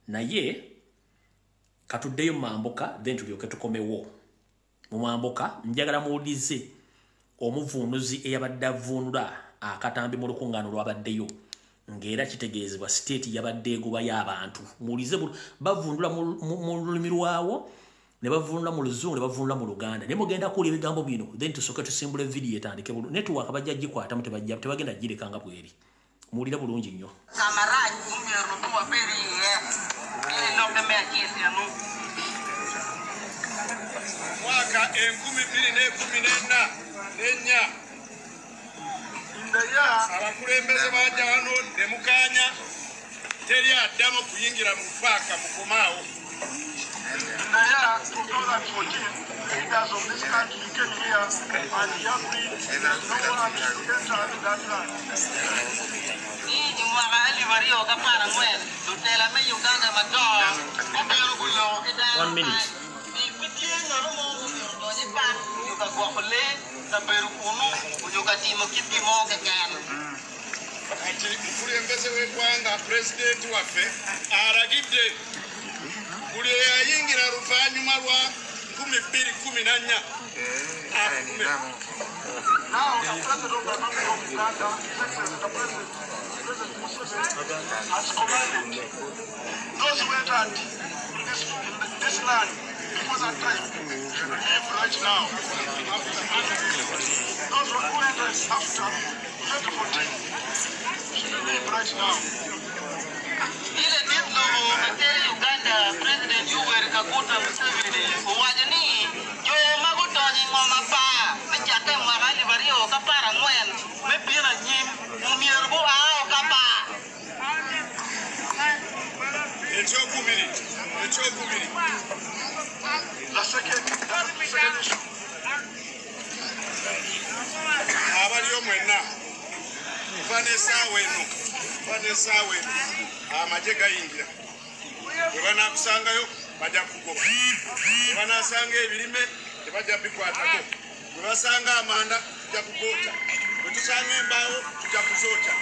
naye katuddeyo mu mambuka then tulyoke tukomewo mu mambuka njagala muwulize omuvuunuzi eyabadde avuunula akatambi mu lukuŋŋaano lwabaddeyo ng'era kitegeezebwa siteeti yabadde egobayo abantu muwulize bavuunula mu lulimi lwawo ne bavuunula mu Luzungu ne bavuunula mu Luganda ne mugenda kuwulira ebigambo bino then tusooke tusimbula vidiyo etandike bulungi netiwaaka bajja gikwatamu tebagenda girekanga bweri muwulira bulungi nnyo que me aqui esse ano. Mwaka 2014 abakulembeze bajja wano ne mukanya teri addamu kuyingira mu paaka mukomaawo. Leaders of this country came here and he agreed that no one should enter that land. One minute. Ati mukulembeze w'eggwanga pulezidenti waffe alagidde buli eyayingira luvannyuma lwa 2014 afume. Now, the President of the Republic of Uganda, President Museveni, has commanded those who entered this land before that time to leave right now. Those who entered after 2014 should leave right now. Ile diplo materi Uganda President Yoweri Kaguta Museveni wajani yo magotoni ngoma pa mechate mwarali bario kapara ngwen mepira nyim mumierbo ao kapa ekyokubiri The second issue. abaliyo mwenna vanesaawa eno amagye gayingira bwe banaakusangayo bajja kugoba bwe banaasanga ebirime tebajja bikwatako bwe basanga amanda tujja kugoota bwe tusanga embaawo tujja kuzoota.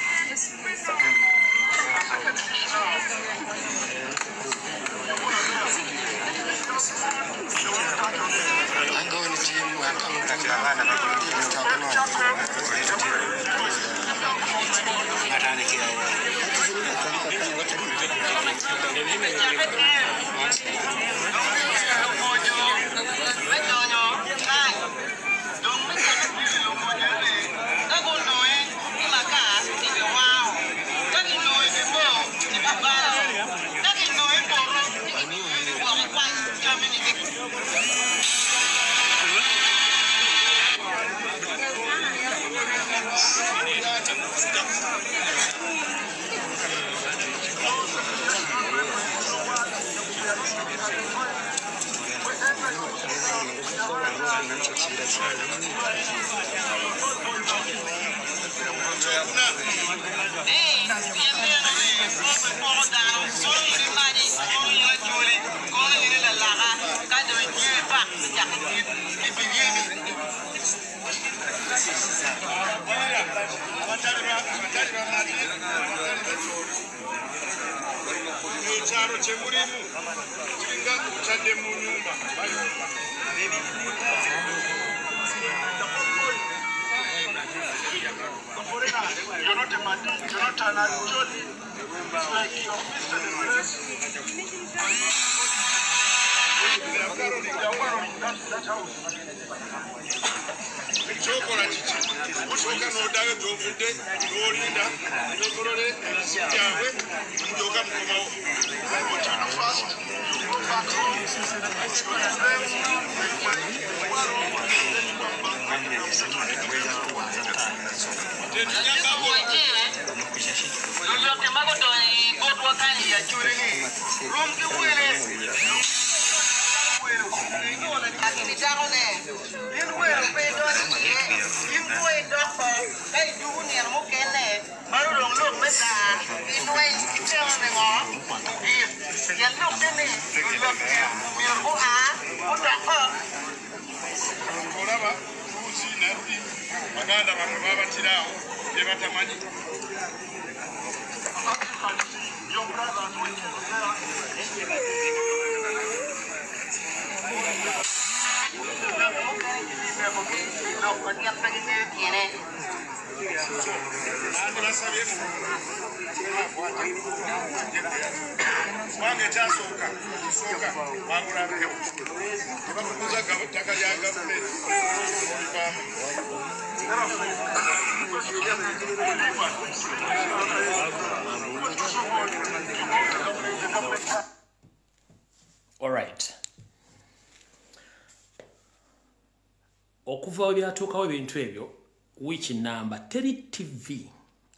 Ekyalo kye mulimu kiringa obutadde mu nnyumba You're not a man, you're not an actually. It's like you're visited the place. That house. ekyokola kiki osooka n'oddayo gy'ovudde n'olinda n'okolole ebisimu byabwe mulyoka mukomawo. olaba luusi nabbi baganda bamwe babatirawo bye batamanyi. kubanga ekyasooka bagulabeyo tebakuguza ttaka lya gavumenti olivaamu. right. Okuva byatuukawo ebintu ebyo which number Teri TV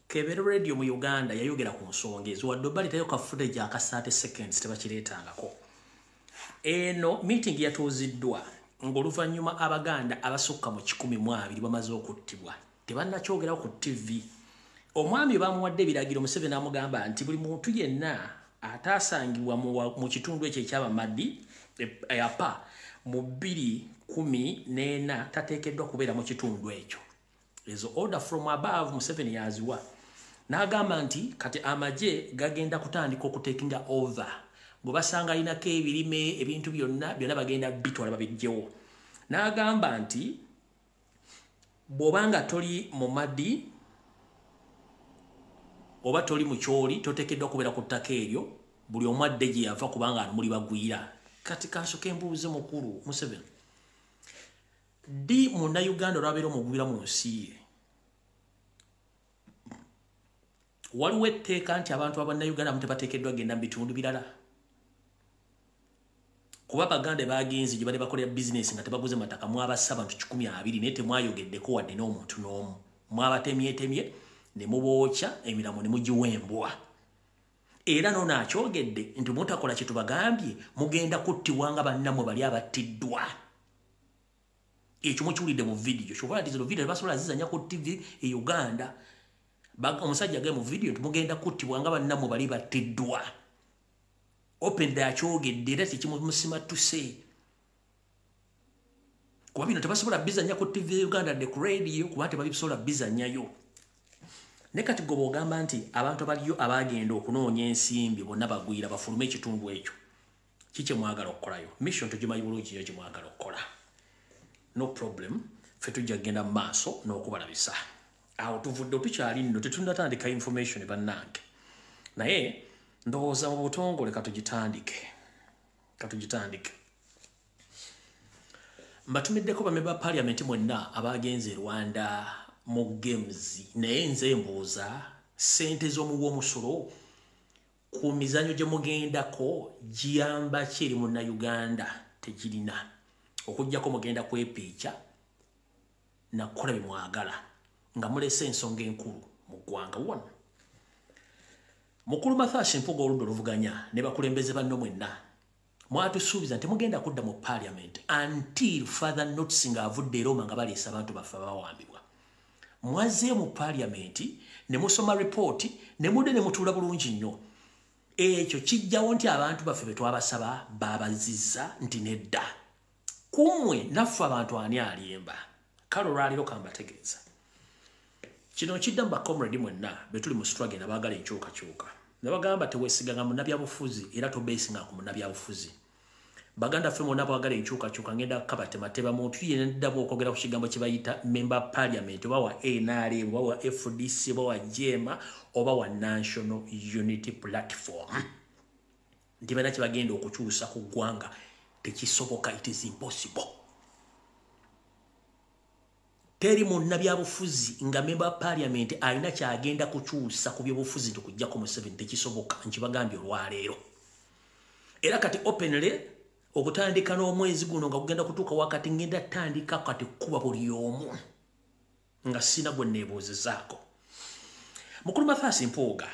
Kebere Radio mu Uganda yayogera ku nsonga ezo wadde balitayo ka footage aka 30 seconds tebakireetangako. Eno meeting yatuuziddwa ng'oluvannyuma Abaganda abasukka mu 120 bamaze okuttibwa tebannakyogerawo ku TV. Omwami bamuwadde ebiragiro Museveni amugamba nti buli muntu yenna ataasangibwa mu kitundu ekyo eky'Abamadi apa mu 2014 tateekeddwa kubeera mu kitundu ekyo. Ezo order from above Museveni yaziwa. N'agamba nti kati amagye gagenda kutandika okutekinga over. Bwe basanga alinako ebirime ebintu byonna bagenda bitwala babijjewo. N'agamba nti bw'obanga toli mu Madi oba toli mu Kyoli toteekeddwa kubeera ku ttaka eryo buli omu adde gye yava kubanga muli bagwira. Kati kansoke embuuze mukulu Museveni. Di Munnayuganda olwabeera omugwira mu nsi ye. Waliwo etteeka nti abantu abannayuganda mu tebateekeddwa genda mu bitundu birala. Kuba Abaganda bagenze gye bali bakolera bizinesi nga tebaguze mataka mwabassa abantu 120 naye temwayogeddeko wadde n'omuntu n'omu. Mwabatemyetemye ne mubookya emiramu ne mugiwembwa. Era n'ono akyogedde nti mutakola kye tubagambye mugenda kuttibwa nga bannammwe bali abattiddwa. Ekyo mukiwulidde mu video. Kyokkola nti zino video tebasobola zizanya ku TV e Uganda. Omusajja agaye mu video nti mugenda kuttibwa nga bannammwe bali battiddwa. Open da akyogedde era tekimusimatuse. Kuba bino tebasobola bizanya ku TV Uganda de ku radio kuba tebabisobola bizanyayo. Ne kati gobo ogamba nti abantu abaliyo abagenda okunoonya ensimbi bonna bagwira bafulume ekitundu ekyo. Kiki mwagala okukolayo? Mission tugimanyi bulungi yo gye mwagala okukola. No problem. Ffe tujja kugenda mu maaso n'okubalabisa. Awo tuvudde tukyali nno tetunnatandika information bannange. Naye ndowooza mu butongole katugitandike. Mbatumiddeko bamemba parliament mwenna abagenze Rwanda mu games naye nze mbuuza ssente z'omuwa omusolo ku mizanyo gye mugendako giyamba ki eri Munnayuganda tegirina. Okujjako mugenda kwepiica nakukola bye mwagala nga mulese ensonga enkulu mu ggwanga wano. Mukulu Mathashi Mpuga oludda oluvuganya ne bakulembeze banno mwenna mwatusuubiza nti mugenda kudda mu parliament until further notice ng'avudde e Roma nga baleese abantu baffe abawambibwa. Mwaze mu parliament ne musoma report ne mudde ne mutuula bulungi nnyo. Ekyo kijjawo nti abantu baffe be twabasaba baabazizza nti nedda. Kumwe naffe abantu ani alimba. Kalo lwaliro kambategeeza. Kino kidda mu bakomredi mwenna be tuli mu struggle n'abaagala enkyukakyuka. Ne bagamba teweesiganga munnabyabufuzi era tobeesinga ku munnabyabufuzi. Baganda ffe mwonna baagala enkyukakyuka ngenda kukabatemateba muntu yenaddamu okwogera ku kigambo kye bayita member parliament oba wa NRM oba wa FDC oba wa JEMA oba wa National Unity Platform. Nti bana kye bagenda okukyusa ku ggwanga tekisoboka, it is impossible. Teri munnabyabufuzi nga member parliament alina kyagenda kukyusa ku byobufuzi tukujjako mu 7 tekisoboka nkibagambye olwaleero. Era kati openly okutandika n'omwezi guno nga kugenda kutuuka wakati ngenda tandika kati kuba buli omu nga sina gwe neebuuzizaako. Mukulu Mathashi Mpuga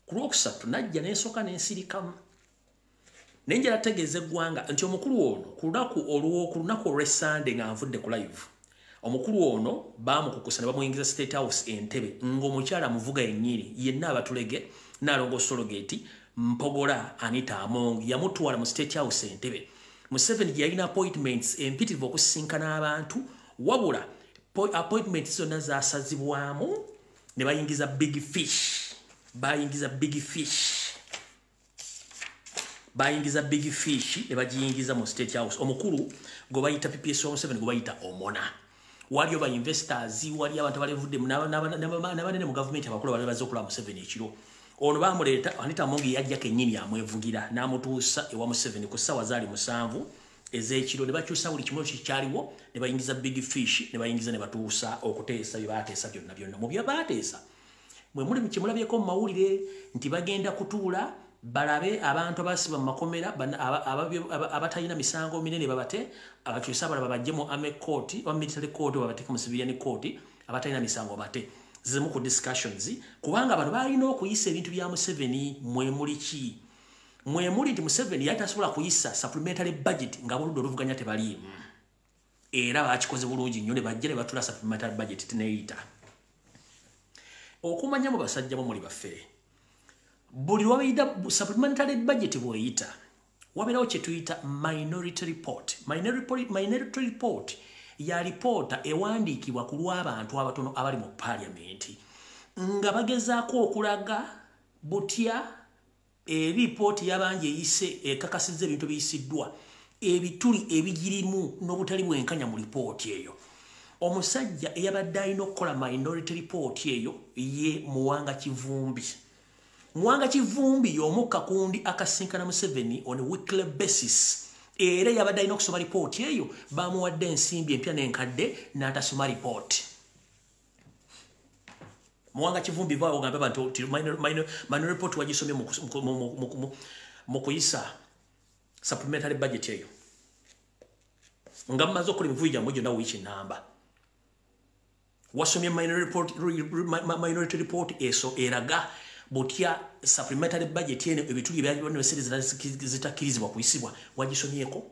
ku Lwokusatu najja n'ensooka n'ensirikamu nenjala tegeeza eggwanga nti omukulu ono ku lunaku olw'Essande nga nvudde ku live omukulu ono baamukukusa ne bamuyingiza State House Entebbe ng'omukyala muvuga ennyini yenna abatulege Nalongo Sologeti Mpogola Anita Among yamutwala mu State House Entebbe. Museveni yalina appointments empitirivu okusinkana abantu wabula appointments zonna zaasazibwamu ne bayingiza big fish ne bagiyingiza mu State House. Omukulu gwe bayita PPS wa Museveni gwe bayita Omona. Waliyo ba investors wali abantu balevudde n'abanene mu government abakulu bali bazze okulaba Museveni ekiro. Ono bamuleeta Anita Among yajjako ennyini amwevugira n'amutuusa ewa Museveni ku ssaawa zaali 7 ez'ekiro ne bakyusa buli kimu kikyaliwo ne bayingiza big fish ne bayingiza ne batuusa okuteesa bye baateesa byonna mu bye baateesa. Mwe muli mukimulabyeko mu mawulire nti bagenda kutuula balabe abantu abasiba mu makomera abatalina misango minene babate abakyusa balaba bajje mu army court wa military court babateeka mu civilian court abatalina misango bate zimu ku discussions kubanga abantu balina okuyisa ebintu bya Museveni mwe muli ki mwe muli nti Museveni yatasobola kuyisa supplementary budget nga buludde oluvuganya tebali era bakikoze bulungi nnyo ne bajja ne batula supplementary budget teneeyita okumanya mu basajja muli baffe buli lwabayita supplementary budget bweyita wabeerawo kye tuyita minority report minority report ya reporta ewandiikibwa ku lw'abantu abatono abali mu parliament nga bagezaako okulaga butya report y'abangi eyise ekakasizza ebintu biyisiddwa ebituli ebigirimu n'obutali bwenkanya mu report eyo omusajja eyabadde alina okukola minority report eyo ye Muwanga Kivumbi y'omukka kundi akasinkana Museveni on a weekly basis era yabadde alina okusoma report eyo bamuwadde ensimbi empya n'enkadde n'atasoma report Muwanga Kivumbi vaawo ogamba bantu minor report wagisomye mu kuyisa supplementary budget eyo nga mmaze okukola emivuyo gyammwe gyonna wiiki namba wasomye minority report eso eraga butya supplementary budget yene ebituli by'university zitakkirizibwa kuyisibwa wagisomyeko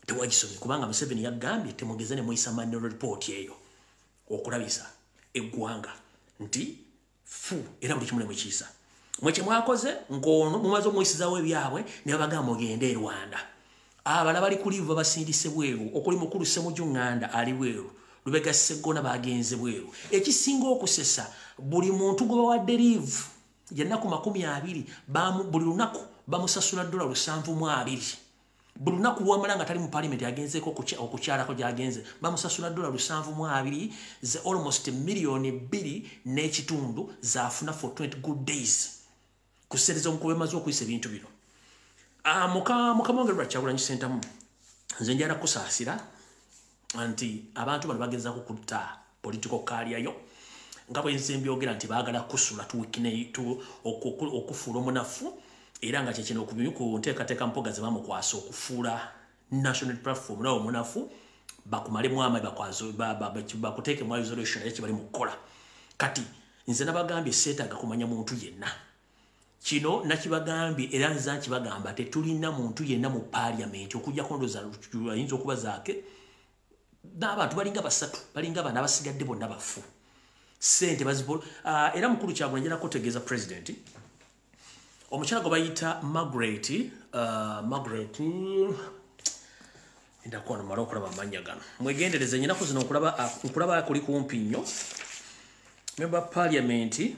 tewagisomye kubanga Museveni yagambye temugeze ne muyisa minority report eyo okulabisa eggwanga nti fu era buli kimu ne mukiyisa mwekye mwakoze ng'ono mumaze omuyisizaawo ebyabwe ne babagamba ogende e Rwanda abala bali ku livu basindise bweru okuli mukulu Ssemujju Nganda ali bweru Lubega Sseggona bagenze bweru ekisinga okusesa buli muntu gwe bawadde livu yennaku 20 buli lunaku bamusasula $720 buli lunaku lwamala nga tali mu parliament yagenzeeko okukyalako gyagenze bamusasula $720 ze almost $2.5 million zaafuna for 20 good days kusereza omukubi maze okuyisa ebintu bino mukamwongere lwa Kyagulanyi Ssentamu nze njala kusaasira anti abantu bano bagezaako kutta political career yo nga bwe nze mbyogera nti baagala kusula okufuula omunafu era nga kyekino ku nteekateeka mpoga ze bamukwasa okufuula national platform nawo omunafu bakumalemu amaanyi bakuteekemu isolation ekyo bali mu kukola kati nze nabagambye seetaaga kumanya muntu yenna kino nakibagambye era nza nkibagamba tetulina muntu yenna mu parliament okujjako ndoza ayinza okuba zaake n'abantu balinga basatu balinga bana abasigadde bonna bafu sente bazibolo era mukulu Kyagulanyi njala kutegeeza president omukyala gwe bayita Margaret ndakuwa mala okulaba amannya gano mwegendereze nnyinaku zino nkulaba kuli kumpi nnyo member parliament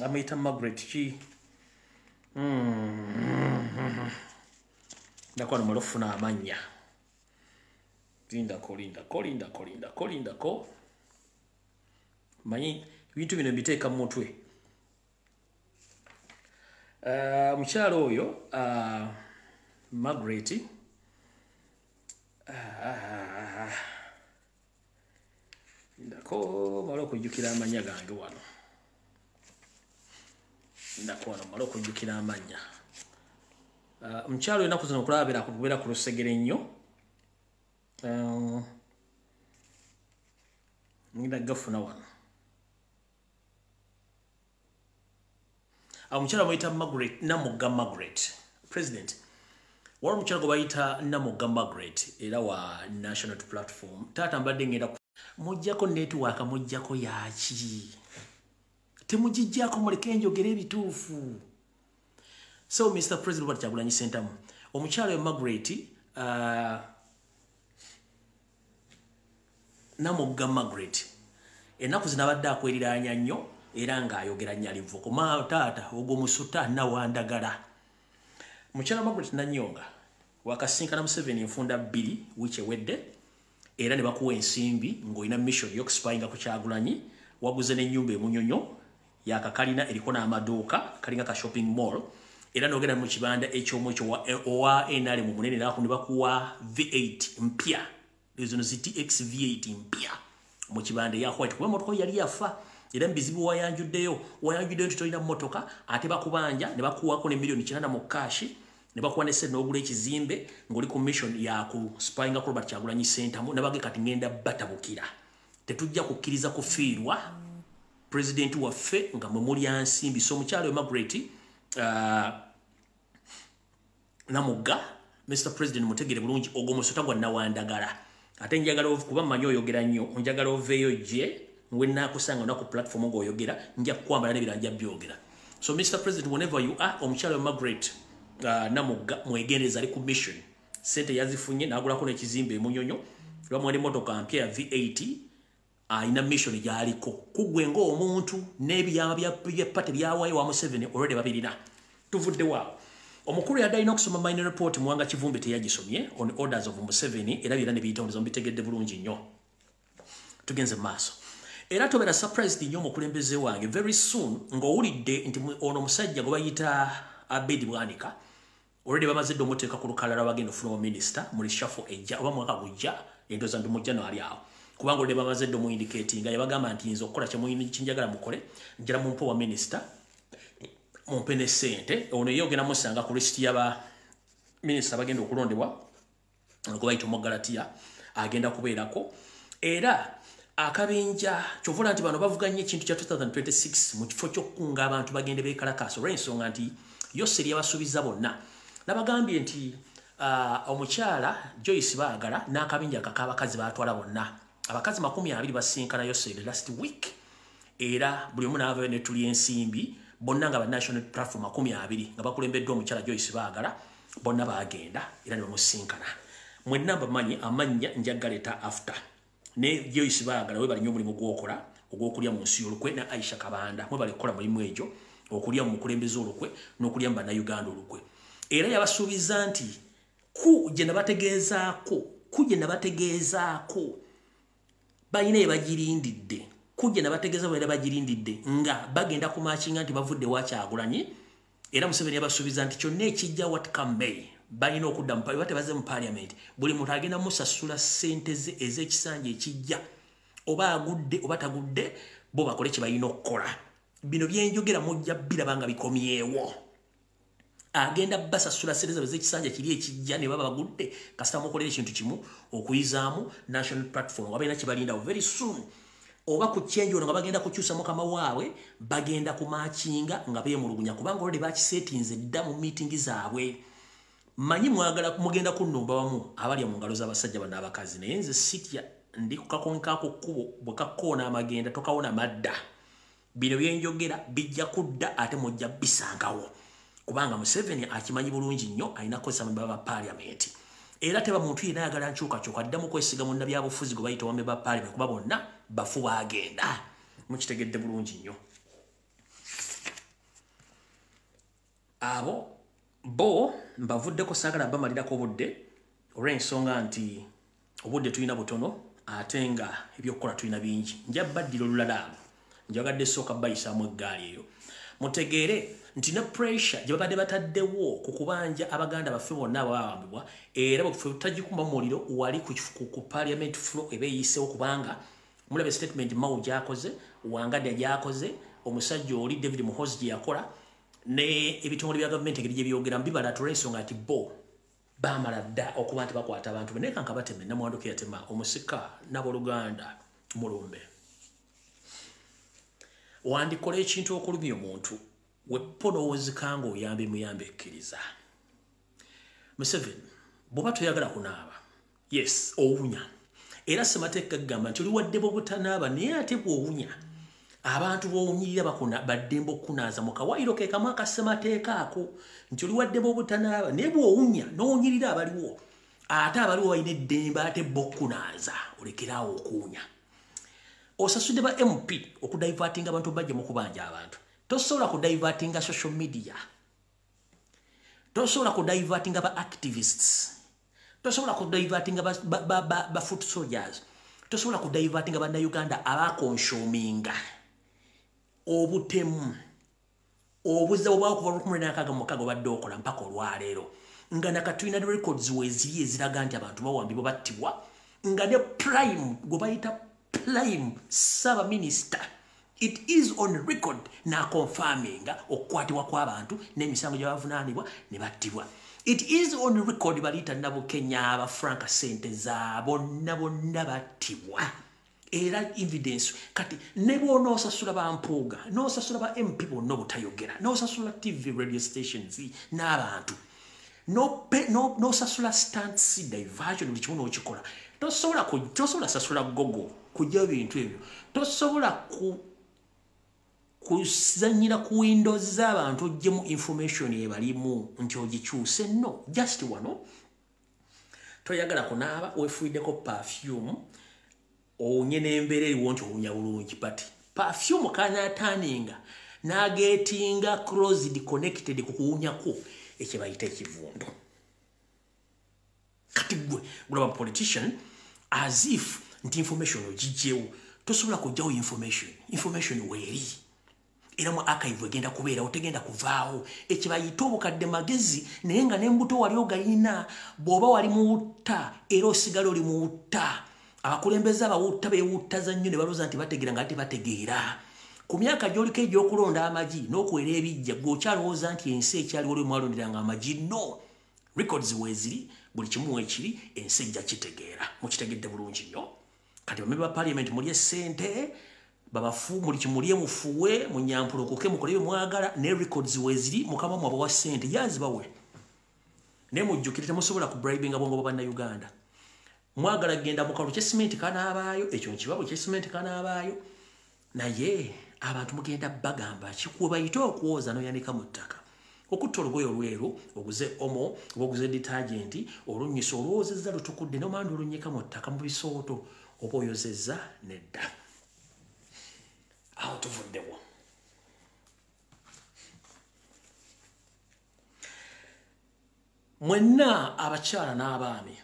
amuyita Margaret ki ndakuwa mala okufuna amannya lindako manyi ebintu bino mbiteeka mu mutwe mukyala oyo Margaret ndako mala okujjukira amanya gange wano mala okujjukira amanya mukyala oyo ennaku zino okubeera ku lusegere nnyo ngenda gafuna wano omukyala bayita Namugga Margaret president waliwo omukyala gwe bayita Namugga Margaret era wa national platform taata mbadde ngenda mujjako network mujjako yaki temugijjako muleke njogera ebituufu so Mr. President wa Kyagulanyi Ssentamu omukyala we Margaret Namugga Margaret ennaku zinabadde akweriraanya nnyo era ng'ayogera nnyalivu kuma taata ogw'omusuta nawandagala mukyala Margaret Nanyonga wakasinkana Museveni enfunda 2 wiiki ewedde era ne bakuwa ensimbi ng'olina mission y'okusipayinga ku Kyagulanyi waguze n'ennyumba emunyonyo yakakalina eriko n'amaduuka kalinga ka shopping mall era n'ogenda mu kibanda ekyomu ekyo owa NRM munene era ne bakuwa V8 mpya ezo no ZTX V8 mpya mu kibanda ya white kuba motoka yali yafa era mbizibu wayanjuddeyo nti tolina mmotoka ate bakubanja ne bakuwako ne milioni 9 mu cash ne bakuwa ne sente n'ogula ekizimbe ng'oli ku mission ya ku spying ku Robert Kyagulanyi Center ne bage kati ngenda batabukira tetujja kukkiriza kufiirwa president waffe nga mwe muli ansimbi so mukyalo Margaret Namugga Mr. President mutegere bulungi ogomusota gwa nawandagala ate njagala kuba manyo oyogera nnyo njagala oveeyo je ngwena kusanga na ku platform ngo oyogera nja kwambala nebiranja byogera so Mr. President whenever you are omukyalo Margaret Namugga mwegereza ali ku mission sente yazifunye nagulako n'ekizimbe Munyonyo lwamwe motoka mpya ya V80 ina mission gyaliko kugwe ngo omuntu n'ebiyama bya pate byawayo wa Museveni already babirina tuvudde wao omukuru yadalina okusoma mining report Mwanga Kivumbi teyagisomye on orders of Museveni era byera ne biyitondezo mbitegedde bulungi nnyo tugenze maaso era tobera surprised nnyo omukulembeze wange very soon ng'owulidde nti ono musajja gwe bayita Abedi Bwanika already bamaze domoteeka ku lukalala bagenda ofuna minister muri shuffle ejja oba mwaka gujja endoza ndi mujja no ali awo kubanga already bamaze domo indicating yabagamba nti nzo okukola kyamuyini kinjagala mukole njira mu mpo wa minister mumpene sente ono yogena musanga ku list yaba minister bagenda okulondebwa ngo bayita Mogalatia agenda kubeerako era akabinja kyovula nti bano bavuganye ekintu kya 2026 mu kifo ky'okukunga abantu bagende beekalakaasa olw'ensonga nti Yoseri yabasuubiza bonna nabagambye nti omukyala Joyce Baagala n'akabinja kakabakazi batwala bonna abakazi 20 basinkana Yoseri last week era buli omu n'avayo ne tuli ensimbi bonna nga ba national platform 20 nga bakulembeddwa omukyala Joyce Baagala bonna bagenda era ne bamusinkana mwenna bamanyi amanya njagaleta after ne Joyce Baagala we bali nnyo mulimu gwokola ogw'okulya mu nsi y'olukwe na Aisha Kabanda mwe bali kukola mulimu egyo okulya mu mukulembeze olukwe n'okulya mu Bannayuganda olukwe era yabasuubiza nti kuje nabategeezaako balina ebagirindidde kuje nabategeeza balina bagirindidde nga bagenda kumakinga nti bavudde wa Kyagulanyi era Museveni yabasuubiza nti kyonna ekijja what come may balina okudda batebaze mu parliament buli muntu agenda musasula sente ze ez'ekisanja ekijja oba agudde oba tagudde bo bakole kye balina okukola bino byenjogera mujja birabanga bikomyewo agenda basasula sente ze ez'ekisanja kiri ekijja ne baba bagudde kasita mukolera ekintu kimu okuyizaamu national platform wabalina kye balindawo very soon oba ku change ono nga bagenda kukyusa mukama waabwe bagenda kumakinga nga beemulugunya kubanga olwedi bakisetinze dda mu meeting zaabwe manyi mwagala mugenda kunnumba wamu abalya mu ngalo z'abasajja bano abakazi naye nze sitya ndi kukakonkako kkubo bwe kakkoona amagenda tokawona madda bino byenjogera bijja kudda ate mujja bisangawo kubanga Museveni akimanyi bulungi nnyo alina kukozesa memba ba parliament era teba muntu yena ayagala nkyukakyuka addamu kwesiga mu nabyabufuzi gwe bayita wamemba ba parliament kuba bonna bafu bagenda mukitegedde bulungi nnyo abo bo mbavuddeko saagala bamalirako obudde olw'ensonga nti obudde tulina butono ate nga ebyokukola tulina bingi nja baddira olulala abo njagadde sooka bayisaamu eggaali eyo mutegeere nti ne pressure gye babadde bataddewo ku kubanja abaganda baffe bonna abawambibwa era bwe tutagikumba muliro wali ku parliament floor ebeeyiseewo kubanga mulabe statement Mao gyakoze Wangadya gyakoze omusajja oli David Muhoozi gye yakola ne ebitongole bya gavumenti engeri gye byogera mbibala tulensonga ati bo bamala dda okuba nti bakwata abantu benekanka bateme namwanduka yatema omusika n'aboluganda mulumbe wandikola ekintu okulumya omuntu weponowoozikanga oyambe muyambe ekkiriza Museveni bw'oba toyagala kunaaba yes owunya era semateeka gagamba nti oli wadde bw'obutanaaba naye ate bw'owunya abantu b'owunyirira bakuna baddembe okukunaaza mu kawaayiro ke kamu akasemateeka ako nti oli wadde bw'obutanaaba naye bw'owunya n'owunyirira abaliwo ate abaliwo balina eddembe ate b'okkunaaza olekeraawo okuwunya osasudde ba MP okudaivatinga abantu bajja mu kubanja abantu tosobola kudaivatinga social media tosobola kudaivatinga ba activists tosobola kudaivatinga ba foot soldiers tosobola kudaivatinga Bannayuganda abakonshominga obutemu obuzibu bwakuva 16 badde okola mpaka olwaleero nga nakatulina ne records weziri eziraga nti abantu bawambibwa battibwa nga ne prime gwe bayita prime Saba Minister It is on record na confirming okukwatibwa kw'abantu n'emisango gye bavunaanibwa ne battibwa. It is on record balita nabo Kenya aba Franka sente zaabo bonna battibwa. Era evidence kati ne bw'ona osasula bampuuga n'osasula ba MP bonna obutayogera n'osasula TV radio stations n'abantu n'osasula stance diversion buli kimu n'okikola tosobola sasula gogo kujja bintu ebyo tosobola kuzanyira ku windows z'abantu ogyemu information ebalimu nti ogikyuse no just wano toyagala kunaaba wefuiddeko perfume onye n'embeera eriwo nti owunya bulungi but perfume kanataninga nagetinga closed connected ku kuwunyako ekye bayita ekivundo kati gwe global politician as if nti information ogijjewo tosobola kujjawo information weeri era mu archive egenda kubeera otegenda kuvaawo ekye bayita obukadde magezi naye nga n'embuto wali ogayina bw'oba wali muwutta era osigala oli muwutta abakulembeze abawutta beewuttaza nnyo ne balooza nti bategeera nga tebategeera ku myaka gy'oliko egy'okulonda amagi n'okuwera ebijja gw'okyalowooza nti ensi ekyaliwo oli mwalonderanga amagi no records weeziri buli kimu ekiri ensi ejja kitegeera mukitegedde bulungi nnyo kati bamembe ba parliament mulye ssente babafu muli kimulye mufuwe munyampulokoke mukole mwagala ne records weeziri mukama mwabo wa ssente yazibawe ne mujjukire temusobola ku bribinga bongo baba na Uganda mwagala genda mukalu kye cement kanabaayo ekyo nkibabo kye cement kanabaayo naye abantu mugenda bagamba kikuwe bayite okwoza noyanika mu ttaka okutta olugoye olweru oguze omo oguze detergent olunyisa olwozezza lutukudde nomanda olunyika mu ttaka mu bisooto oba oyozezza nedda awo tuvuddewo mwenna abakyala n'abaami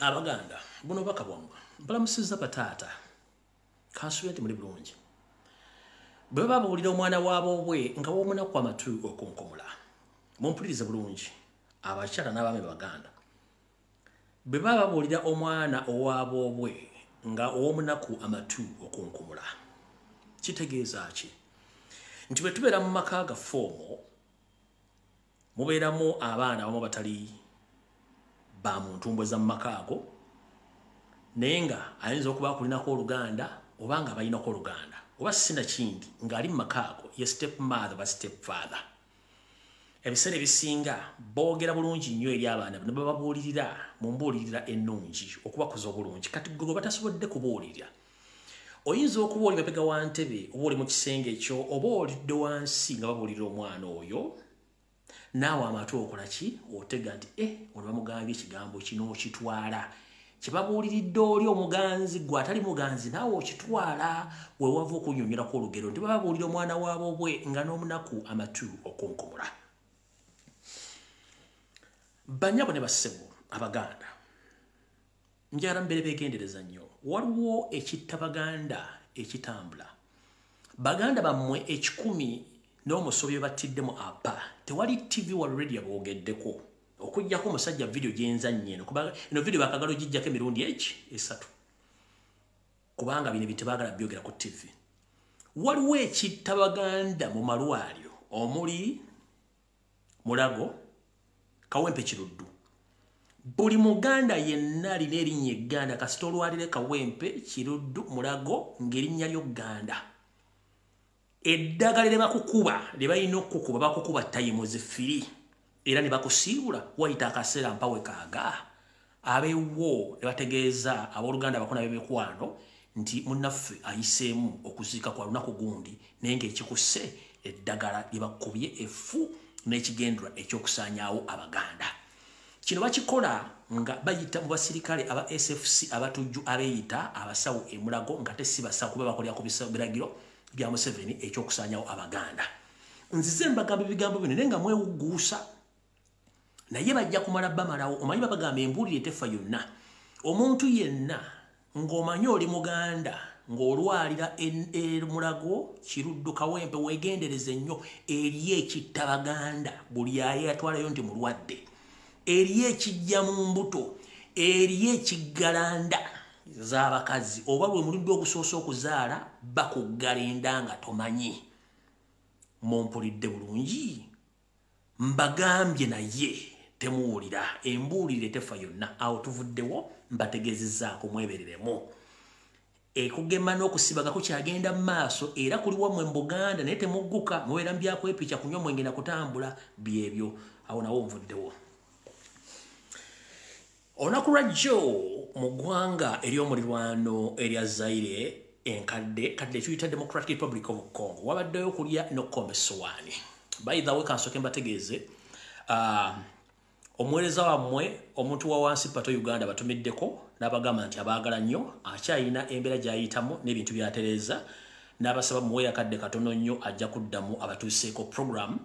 Abaganda buno baka bwamwe balamusiza bataata kansuye nti muli bulungi bwe babuulira omwana waabo bwe nga w'omunaku amatu okunkomula mumpulirize bulungi abakyala n'abaami Baganda bwe babuulira omwana owaabo bwe nga ow'omunaku amatu okunkomula kitegeeza ki nti bwe tubeera mu maka gaffe omwo mubeeramu abaana abamu batali ba muntu mbweza mu maka ago naye nga ayinza okuba akulinako Oluganda oba nga balinako Oluganda oba sina kindi ng'ali mu maka ago ye step mother ba step father ebiseera ebisinga boogera bulungi nnyo eri abaana bano bababuulirira mu mbuulirira ennungi okubakuza obulungi kati gwe batasobodde kubuulirira oyinza okubuulira bapega wa ntebe oba oli mu kisenge ekyo oba olidde wansi nga babuulirira omwana oyo naawe amatu okola ki otega nti ono bamugambye ekigambo kino okitwala kyebabuuliridde oli omuganzi gwe atali muganzi naawe okitwala wewava okunyonyerako olugero nti bababuulira omwana waabo bwe nga n'omunaku amatu okunkumula banyabo ne bassebo Abaganda njagala mbeere beegendereza nnyo waliwo ekitta Baganda ekitambula Baganda bammwe 10 n'omusobyo battiddemu apa tewali TV wa radio boogeddeko okujjako omusajja video gyenzannye eno video bakagalo gijjako emirundi esatu kubanga bino bitebagala byogera ku TV waliwo ekitta Baganda mu malwaliro omuli Mulago Kawempe Kiruddu buli Muganda yenna alina erinnya Egganda kasita olwalire Kawempe Kiruddu Mulago ng'erinnya ly'Oganda eddagala lye bakukuba lye balina okukuba bakukuba tayimu zifiri era ne bakusiibula wayita akaseera mpawe kaaga abeewo ne bategeeza abooluganda bakona b'ebikwano nti munnaffe ayiseemu okuziika kwa lunaku gundi naye ng'ekikusse eddagala lye bakubye effu n'ekigendera ekyokusaanyaawo Abaganda kino bakikola nga bayita mu basirikale aba SFC abatujju abeeyita abasawo e Mulago nga te si basawo kuba bakolera ku biragiro bya Museveni ekyokusaanyaawo Abaganda nzize mbagamba ebigambo bino naye nga mwewuguusa naye bajja kumala bamalawo omanyi babagamba embuulire tefa yonna omuntu yenna ng'omanyi oli Muganda ng'olwalira Mulago Kiruddu Kawempe weegendereze nnyo eri ekitta Baganda buli aye atwalayo nti mulwadde eri ekijja mu mbuto eri ekiggalanda z'abakazi oba lwe mulindi okusoosa okuzaala bakuggala endanga tomanyi mumpulidde bulungi mbagambye naye temuwulira embuulire tefa yonna awo tuvuddewo mbategeezezzaako mwebereremu ekugema n'okusibaga kukyagenda mu maaso era kuli wammwe mu Buganda naye temugguka mubeera mu byakwepica kunywa mwenge na kutambula byebyo awo nawo nvuddewo olunaku lwajjo mu ggwanga ery'omulirwano erya Zaire enkadde tuyita Democratic Republic of Congo wabaddeyo okulya n'okukomba essowaani by the way kansooke mbategeeze omuweereza wammwe omuntu wa wansi pato Uganda batumiddeko n'abagamba nti abaagala nnyo akyayina embeera gy'ayitamu n'ebintu by'atereeza n'abasaba muwe akadde katono nnyo ajja kuddamu abatuuseeko program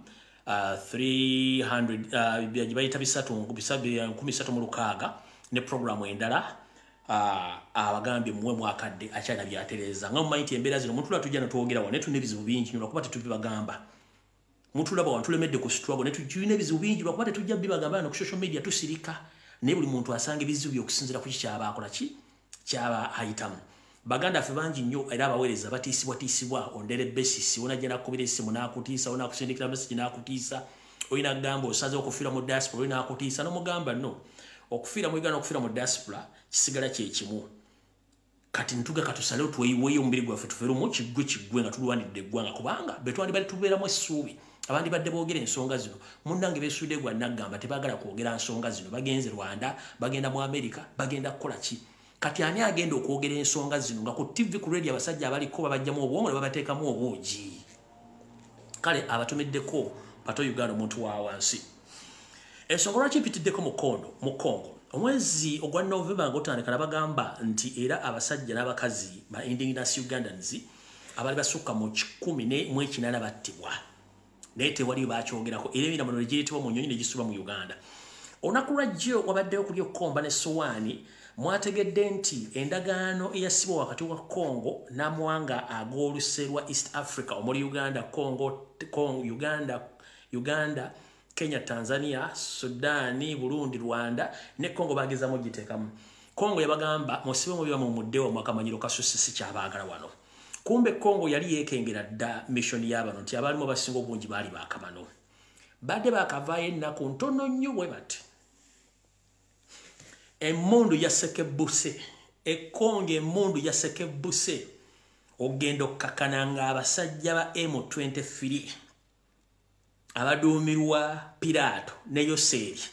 300 bayita 336 ne programu endala abagambye muwe mwakadde akyalina by'atereeza nga mumanyi nti embeera zino omuntu lwatujja netwogerawo ne tulina ebizibu bingi nnyo lwakuba tetubibagamba mutulaba wantulemedde ku struggle ne tulina ebizibu bingi lwakuba tetujja bibagamba no ku social media tusirika naye buli muntu asanga ebizibu by'okusinziira ku kikyaba akola ki kyaba ayitamu baganda ffe bangi nnyo era abaweereza batiisibwa ondere besisi onajja nakubira essimu n'akutiisa onakusindikira message n'akutiisa olina kugamba osaze okufiira mu diaspora olina akutiisa n'omugamba no okufiira mu Uganda okufiira mu diaspora kisigala kye kimu kati ntuga katusale otweyiweyo omubiri gwaffe tufeere mu kiggwe nga tulwanidde eggwanga kubanga betwandi bali tubeeramu essuubi abandi badde boogera ensonga zino munnange beesudde gwa naggamba tebaagala kwogera nsonga zino bagenze Rwanda bagenda mu America bagenda kukola ki kati ani agenda okwogera ensonga zino nga ku TV ku radio abasajja abaliko babajjamu obwongo ne babateekamu obwogi kale abatumiddeko pato Uganda omuntu wa wansi ensonga lwaki mpitiddeko mu Congo omwezi ogwa November ng'otandika nabagamba nti era abasajja n'abakazi ba Indigenous Ugandans abali basukka mu 18 battibwa naye tewali bakyogerako era emiramano negiyitibwa mu nnyonyi negisuba mu Uganda olunaku lwajjo wabaddeyo kulya okkomba n'essowaani mwategedde nti endagaano eyasibwa wakati wa Congo n'amawanga ag'oluse lwa East Africa omuli Uganda Kenya, Tanzania, Sudani, Burundi, Rwanda ne Congo bagezamu giteekamu Congo yabagamba musibe mu byamu muddewo mwakamanyiro kasusisi kyabaagala wano kumbe Congo yali yeekengera dda mission y'abano nti abalimu basinga obungi baali baakamano badde baakavaayo ennaku ntono nnyo bwe bati emmundu yasekebuse Congo emmundu yasekebuse ogenda okkakananga abasajja ba M23 abaduumirwa Pirato ne Yoseri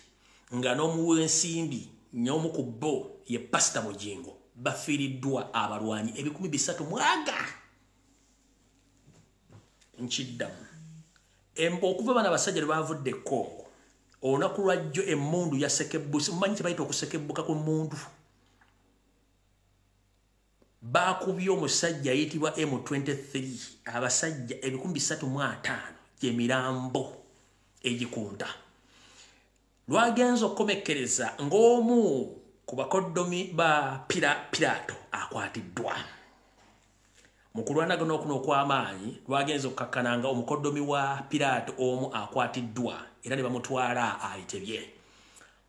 nga n'omuwensimbi nyomu ku bo ye Pastor Mujingo bafiiriddwa abalwanyi 300 mwaga nkiddamu embo okuva bana abasajja ne bavudde Congo olunaku lwajjo emmundu yasekebbusi mumanyi kyebayita okusekebbuka ku mmundu baakubye omusajja ayitibwa M23 abasajja 305 gyemirambo egikunta lwagenza okukomekkereza ng'omu ku bakoddomi ba Pirato akwatiddwa mu kulwanagana okuno okw'amaanyi lwagenza okukakkananga omukoddomi wa Pirato omu akwatiddwa era ne bamutwala ayitebye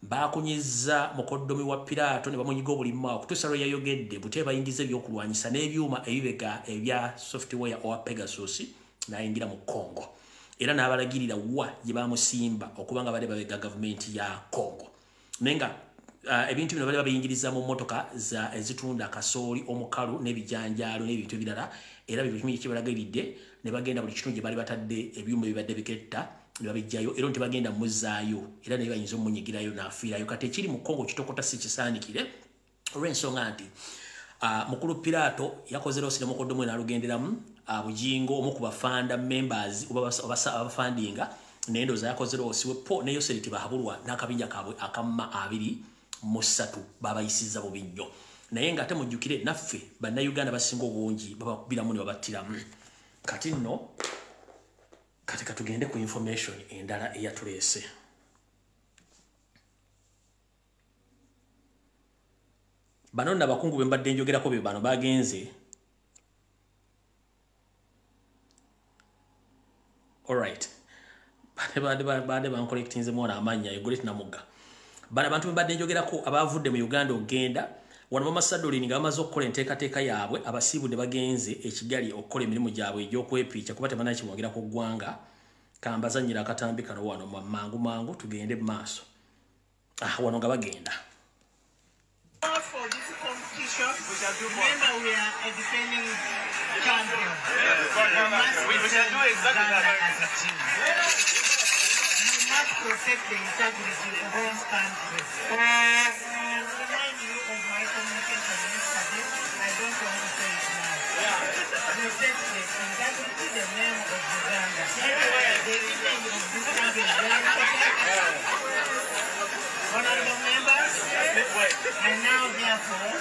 baakunyizza mukoddomi wa Pirato ne bamunyiga obulimma okutuusa lwe yayogedde bute bayingiza ebyokulwanyisa n'ebyuma ebibega ebya software owa Pegasus n'ayingira mu Congo era n'abalagirira wa gye bamusimba okuba nga bali babega gavumenti ya Congo nenga ebintu bino bali babiyingiriza mu mmotoka ezitunda kasooli omukalu n'ebijanjaalo n'ebintu ebirala era bibyo kimu kibalagiridde ne bagenda buli kitundu gye bali batadde ebyuma ebibadde biketta ne babijjayo era ntibagenda muzaayo era naye bayinza omunyigirayo n'afiirayo kati ekiri mu Congo kitokota si kisaanikire olw'ensonga nti mukulu Pirato yakoze loosi ne mukoddomu n'alugenderamu Bujingo omu ku bafanda members abafandinga n'endooza yakoze loosi wepo ne Yoseri tibahabulwa n'akabinja kaabwe akamma 23 babayisiza bubi nnyo naye nga ate mujjukire naffe bannayuganda basinga obungi babakubiramu ne babattiramu kati nno kati katugende ku information endala eyatuleese bano n'abakungu be mbadde njogerako be bano bagenze alright bade bankolektinze mwana amanya egoleti namugga bana bantu mbadde njogerako abavudde mu Uganda ogenda wano mama Sadolin nga bamaze okukola enteekateeka yaabwe abasiibu ne bagenze ekigali okukola emirimu gyabwe egy'okwepiica kuba tebanna kimwagira ku ggwanga kambazanyira akatambi kano wano mangu tugende mu maaso wano nga bagenda. For this competition, remember we are a defending champion. We shall do exactly that as a team. You must protect the integrity of this country. And remind you of my communication yesterday. I don't want to say it now. Protect the integrity, the name of Uganda. The image of this country. Honorable members, and now therefore,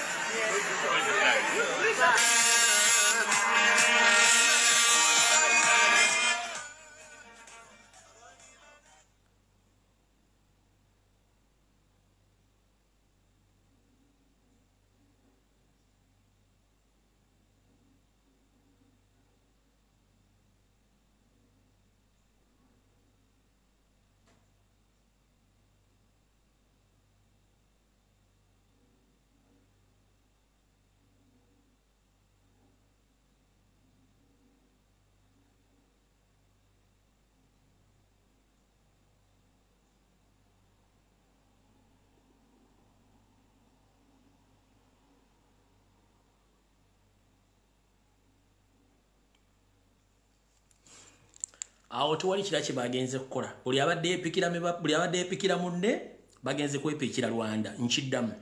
awo tewali kira kye bagenze kukola. Buli abadde epikira munne bagenze kwepiikira Rwanda nkiddamu.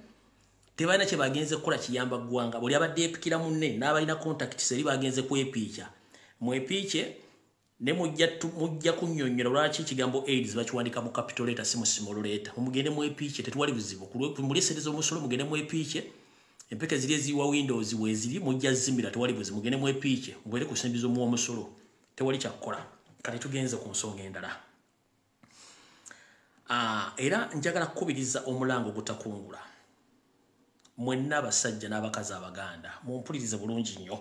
Tebalina kye bagenze kukola kiyamba ggwanga. Buli abadde epikira munne n'abalina contact seri bagenze kwepiica. Mwepiice ne mujja kunnyonnyola lwaki ekigambo AIDS bakiwandika mu capital letter si mu small letter. Mugende mwepiice tetwali buzibu. Mulesereza omusolo mugende mwepiice. Empeke ziri eziwa Windows weziri mujja zimbira tewali buzibu. Mugende mwepiice. Mubere kusembizo mu omusolo. Tewali kyakukola. Kati tugenze ku nsonga endala. Era njagala kukubiriza omulango gutakungula. Mwenna abasajja n'abakazi Abaganda mumpulirize bulungi nnyo.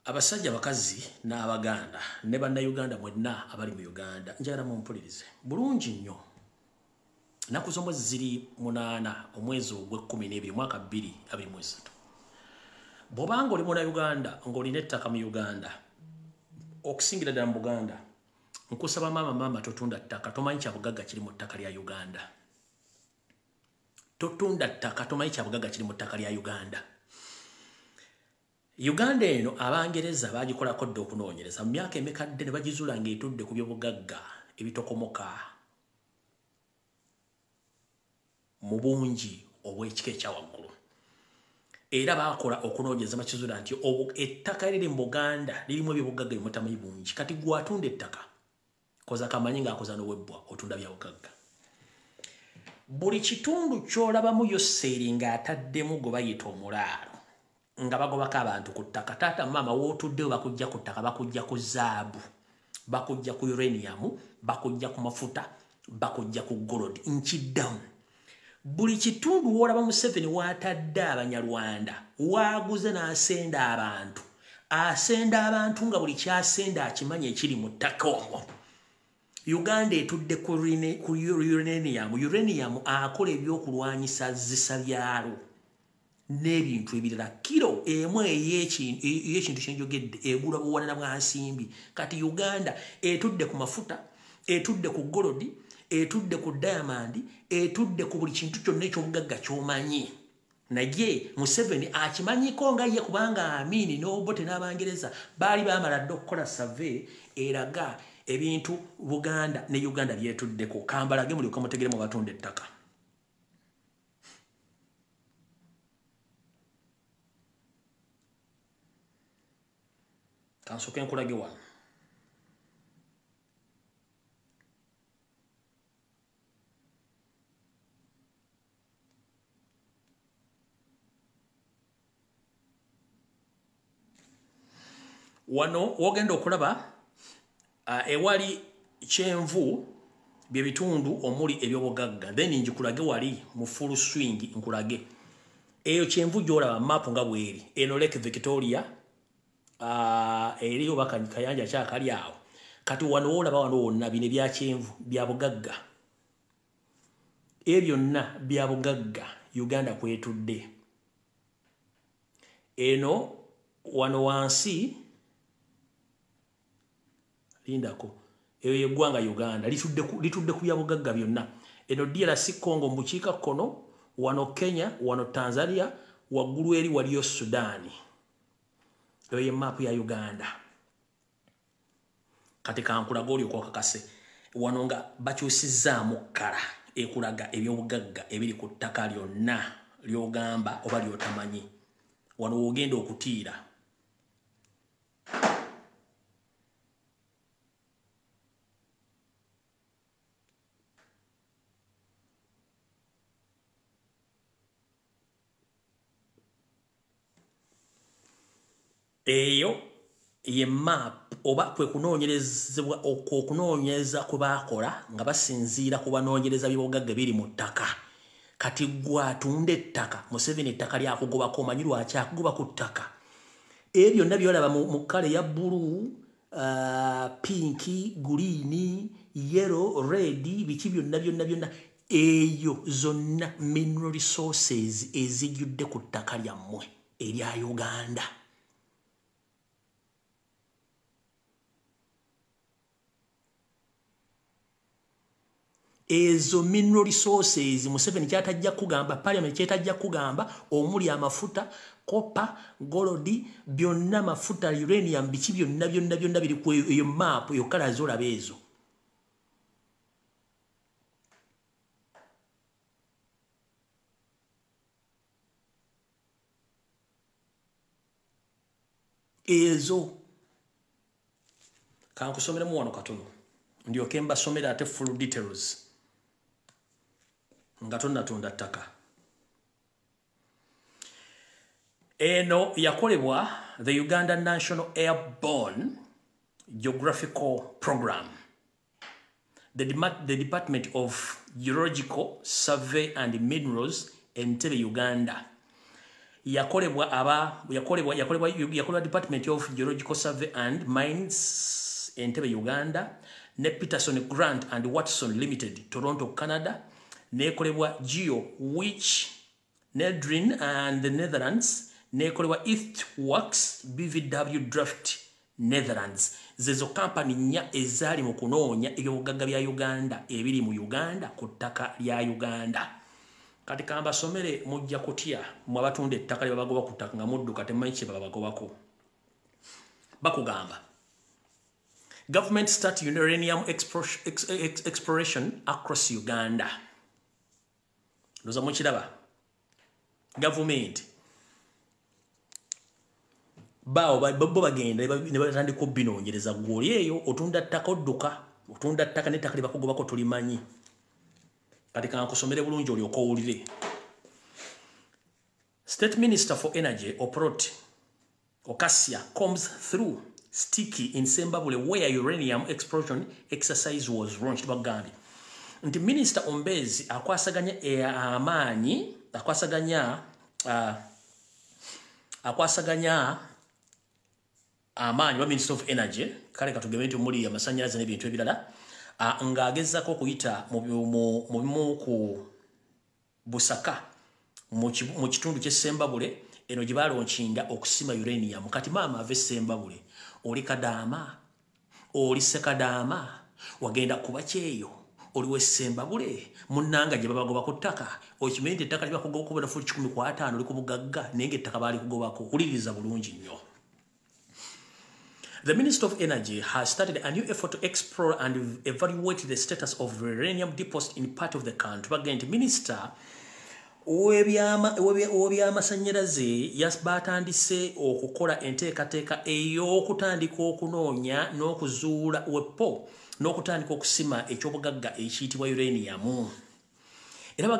Abasajja abakazi n'Abaganda ne bannayuganda mwenna abali mu Uganda njagala mumpulirize bulungi nnyo. Nnaku z'omwezi ziri 8 omwezi ogw'Ekkumi mwaka 2023. Bobanga oli muna Uganda ng'olina ettaka mu Uganda okusingira ddala mu Buganda nkusaba mama totunda ttaka tomanyi kya bugagga kiri mu ttaka lya Uganda. Totunda ttaka tomanyi kya bugagga kiri mu ttaka lya Uganda. Uganda eno Abangereza bagikolako dde okunoonyereza mu myaka emikadde ne bagizuula ng'etudde ku by'obugagga ebitokomoka mu bungi obw'ekika ekya waggulu. Era bakola okunoonyereza bakizuula nti ettaka eriri mu Buganda lirimu ebyobugagga ebimutamanyi bungi. Kati gwatunda ettaka koza kamanyi ng'akoza n'owebbwa otunda bya bugagga. Buli kitundu ky'olabamu Yoseri ng'ataddemu gwe bayita omulaalo nga bagobako abantu ku ttaka. Taata mama wootuddewo bakujja ku ttaka bakujja ku zaabu bakujja ku uranium bakujja ku mafuta bakujja ku gold nkiddamu. Buli kitundu woolaba Museveni waatadde Abanyarwanda waaguze n'asenda abantu. Asenda abantu nga buli kyasenda akimanya ekiri mu ttaka omwo. Uganda etudde ku uranium. Uranium akola ebyokulwanyisa zisa byalo n'ebintu ebirala. Kiro emu ey'ekintu kyenjogedde egula buwanana bwa nsimbi. Kati Uganda etudde ku mafuta, etudde ku golodi, etudde ku diamond, etudde ku buli kintu kyonna eky'obugagga ky'omanyi. Naye Museveni akimanyiko nga ye kubanga Amini n'Obote n'Abangereza baali bamala dde okukola survey eraga ebintu Buganda ne Uganda byetuddeko. Kambalage mulyoka mutegere mu batunda ettaka. Kansoke nkulage wano. Wano wogenda okulaba ewali kyenvu bye bitundu omuli ebyobugagga. Then njikulage wali mu full swing nkulage. Eyo kyenvu gyolaba map nga bweri. Eno Lake Victoria eriyo bakanyanja kyakali awo. Kati wano olaba wano wonna bine bya kyenvu bya bugagga. ebyonna bya bugagga Uganda kwetudde eno wano wansi lindako eyo yeggwanga Uganda litudde ku bya bugagga byonna eno DRC Congo mu bukiikakkono wano Kenya wano Tanzania waggulu eri waliyo Sudani eyo ye map ya Uganda kati kankulaga oli okwakakase wano nga bakyusizaamu kkala ekulaga ebyobugagga ebiri ku ttaka lyonna lyogamba oba lyotamanyi wano wogenda okutiira eyo ye map oba kwe kunoonyerezebwa okunoonyeza kwe baakola nga basinziira ku banoonyereza by'obugagga biri mu ttaka kati gwatunda ettaka Museveni ettaka lyakugobako omanyi lwaki akugoba ku ttaka ebyo byonna byolaba mu kkale ya bbulu pinki guliini yellow red biki byonna eyo zonna mineral resources ezijjudde ku ttaka lyammwe erya Uganda ezo mineral resources Museveni kyatajja kugamba parliament kyatajja kugamba omuli amafuta copper gold byonna mafuta uranium biki byonna biri ku eyo map yo kala zolaba ezo ezo kankusomera mu wano katono ndyoke mbasomera ate full details nga tunda ttaka eno yakolebwa the Uganda National Airborne Geographical Program the Department of Geological Survey and Minerals Entebbe Uganda yakolebwa Department of Geological Survey and Mines Entebbe Uganda ne Peterson Grant and Watson Limited Toronto Canada nekolebwa Geo which Nedrin and the Netherlands nekolebwa Earthworks BVW Draft Netherlands zezo company nya ezali mu kunoonya ebyobugagga bya Uganda ebiri mu Uganda ku ttaka lya Uganda kati kamba somere mujja kutya mu abatunda ettaka lye babagoba ku ttaka nga mudduka temanyi kye babagobako bakugamba government start uranium exploration across Uganda Loza mukiraba government bao bagenda ne batandika obbinoonyereza gwoli eyo otunda ttaka odduka otunda ttaka n'ettaka lye bakugobako tulimanyi kati kankusomere bulungi olyoka owulire State Minister for Energy Oprot Okasia comes through sticky in Zimbabwe where uranium explosion exercise was launched bagambye nti Minister Ombezi akwasaganya amaanyi wa Minister of Energy kale katugebe nti muli amasanyalaze n'ebintu ebirala ng'agezako okuyita mu ku Busaka mu kitundu ky'e Zimbabwe eno gye balonkinga okusima uranium kati maama ave Zimbabwe oli Kadaama oli Sekadaama wagenda kuba kyeyo oliwe Zimbabwe munnanga gye babagoba ku ttaka okimanyi nti ettaka lyebakugoba kuba nafu 15 oli ku bugagga naye ng'ettaka baali kugobako wuliriza bulungi nnyo. The Minister of Energy has started a new effort to explore and evaluate the status of uranium deposits in part of the country. Again, Minister ow'ebyamasanyalaze batandise okukola enteekateeka ey'okutandika okunoonya n'okuzuula wepo n'okutandika okusima ekyobugagga ekiyitibwa uranium.